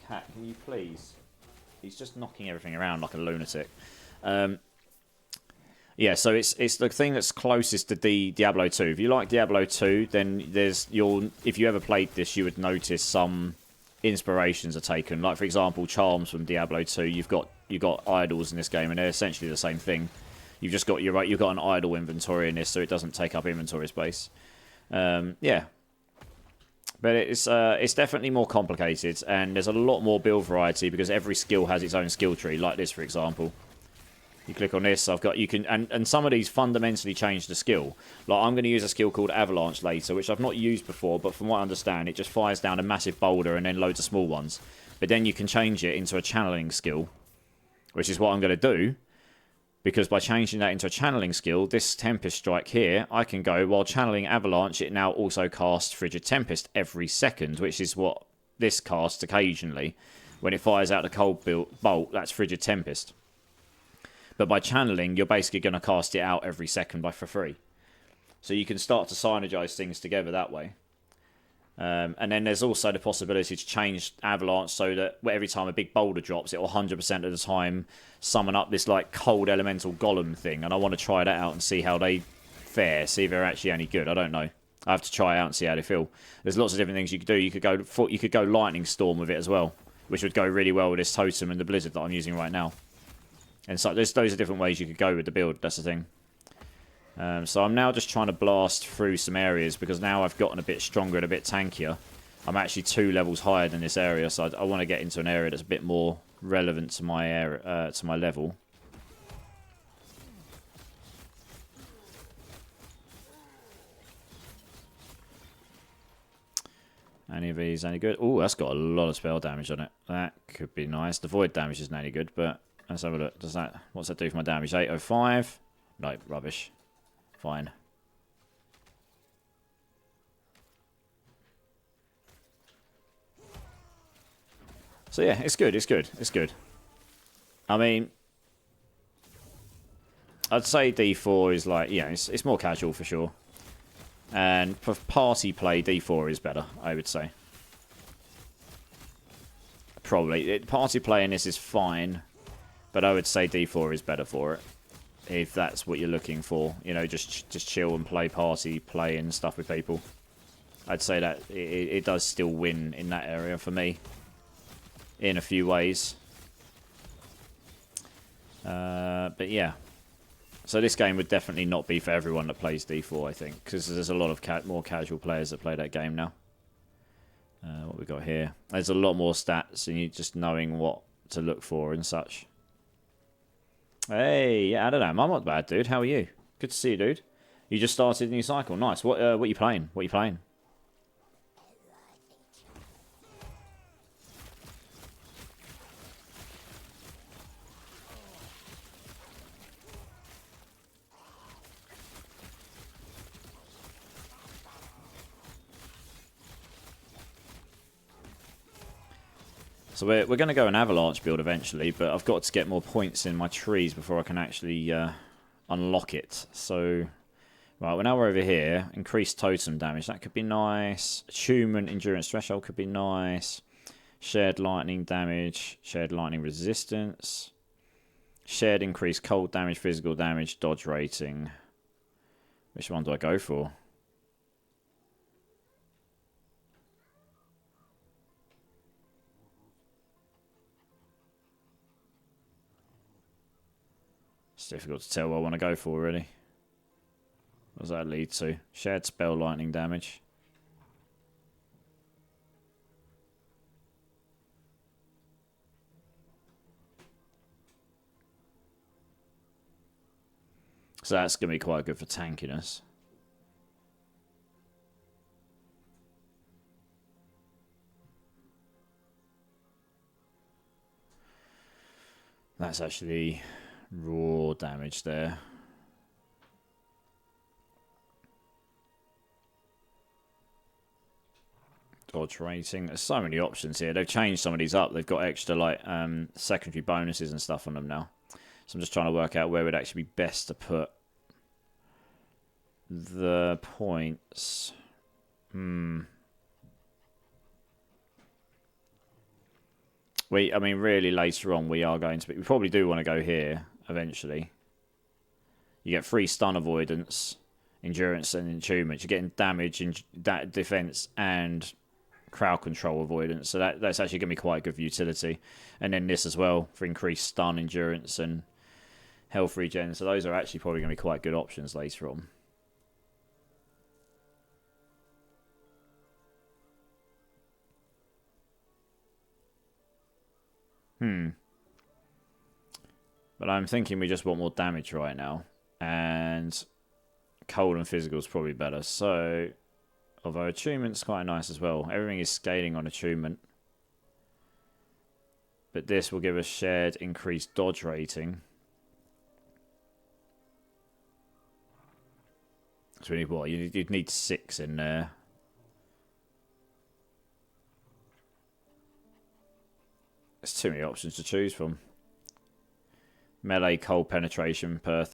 Cat, can you please? He's just knocking everything around like a lunatic. Yeah, so it's the thing that's closest to Diablo 2. If you like Diablo 2, then if you ever played this, you would notice some inspirations are taken. Like, for example, charms from Diablo 2. You've got idols in this game, and they're essentially the same thing. You've just got you've got an idol inventory in this, so it doesn't take up inventory space. Yeah, but it's definitely more complicated, and there's a lot more build variety because every skill has its own skill tree. Like this, for example. You click on this, and some of these fundamentally change the skill. Like, I'm going to use a skill called Avalanche later, which I've not used before, but from what I understand, it just fires down a massive boulder and then loads of small ones. But then you can change it into a channeling skill, which is what I'm going to do, because by changing that into a channeling skill, this Tempest Strike here, I can go, while channeling Avalanche, it now also casts Frigid Tempest every second, which is what this casts occasionally. When it fires out the cold bolt, that's Frigid Tempest. But by channeling, you're basically going to cast it out every second for free. So you can start to synergize things together that way. And then there's also the possibility to change Avalanche so that every time a big boulder drops, it will 100% of the time summon up this like cold elemental golem thing. And I want to try that out and see how they fare, see if they're actually any good. I don't know. I have to try it out and see how they feel. There's lots of different things you could do. You could go Lightning Storm with it as well, which would go really well with this totem and the blizzard that I'm using right now. And so those are different ways you could go with the build. That's the thing. So I'm now just trying to blast through some areas because now I've gotten a bit stronger and a bit tankier. I'm actually 2 levels higher than this area, so I want to get into an area that's a bit more relevant to my area, to my level. Any of these any good? Oh, that's got a lot of spell damage on it. That could be nice. The void damage isn't any good, but let's have a look. What's that do for my damage? 805? No, rubbish. Fine. So yeah, it's good, it's good, it's good. I mean, I'd say D4 is like, yeah, it's more casual for sure. And for party play, D4 is better, I would say. Probably. Party play in this is fine, but I would say D4 is better for it. If that's what you're looking for. You know, just chill and play party, play and stuff with people. I'd say that it does still win in that area for me. In a few ways. But yeah. So this game would definitely not be for everyone that plays D4, I think. Because there's a lot of more casual players that play that game now. What we got here? There's a lot more stats and you just knowing what to look for and such. Hey, yeah, I don't know. I'm not bad, dude. How are you? Good to see you, dude. You just started a new cycle. Nice. What are you playing? What are you playing? So we're going to go an avalanche build eventually, but I've got to get more points in my trees before I can actually unlock it. So, right, well, now we're over here. Increased totem damage. That could be nice. Attunement endurance threshold could be nice. Shared lightning damage. Shared lightning resistance. Shared increased cold damage, physical damage, dodge rating. Which one do I go for? It's difficult to tell what I want to go for, really. What does that lead to? Shared spell lightning damage. So that's going to be quite good for tankiness. That's actually raw damage there. Dodge rating. There's so many options here. They've changed some of these up. They've got extra like secondary bonuses and stuff on them now. So I'm just trying to work out where would actually be best to put the points. I mean, really later on we are going to be... We probably do want to go here eventually. You get free stun avoidance, endurance and attunement. You're getting damage, defense, and crowd control avoidance. So that's actually going to be quite good for utility. And then this as well for increased stun, endurance, and health regen. So those are actually probably going to be quite good options later on. But I'm thinking we just want more damage right now. And cold and physical is probably better. So, although attunement's quite nice as well. Everything is scaling on attunement. But this will give us shared increased dodge rating. So we need what? You'd need 6 in there. There's too many options to choose from. Melee cold penetration per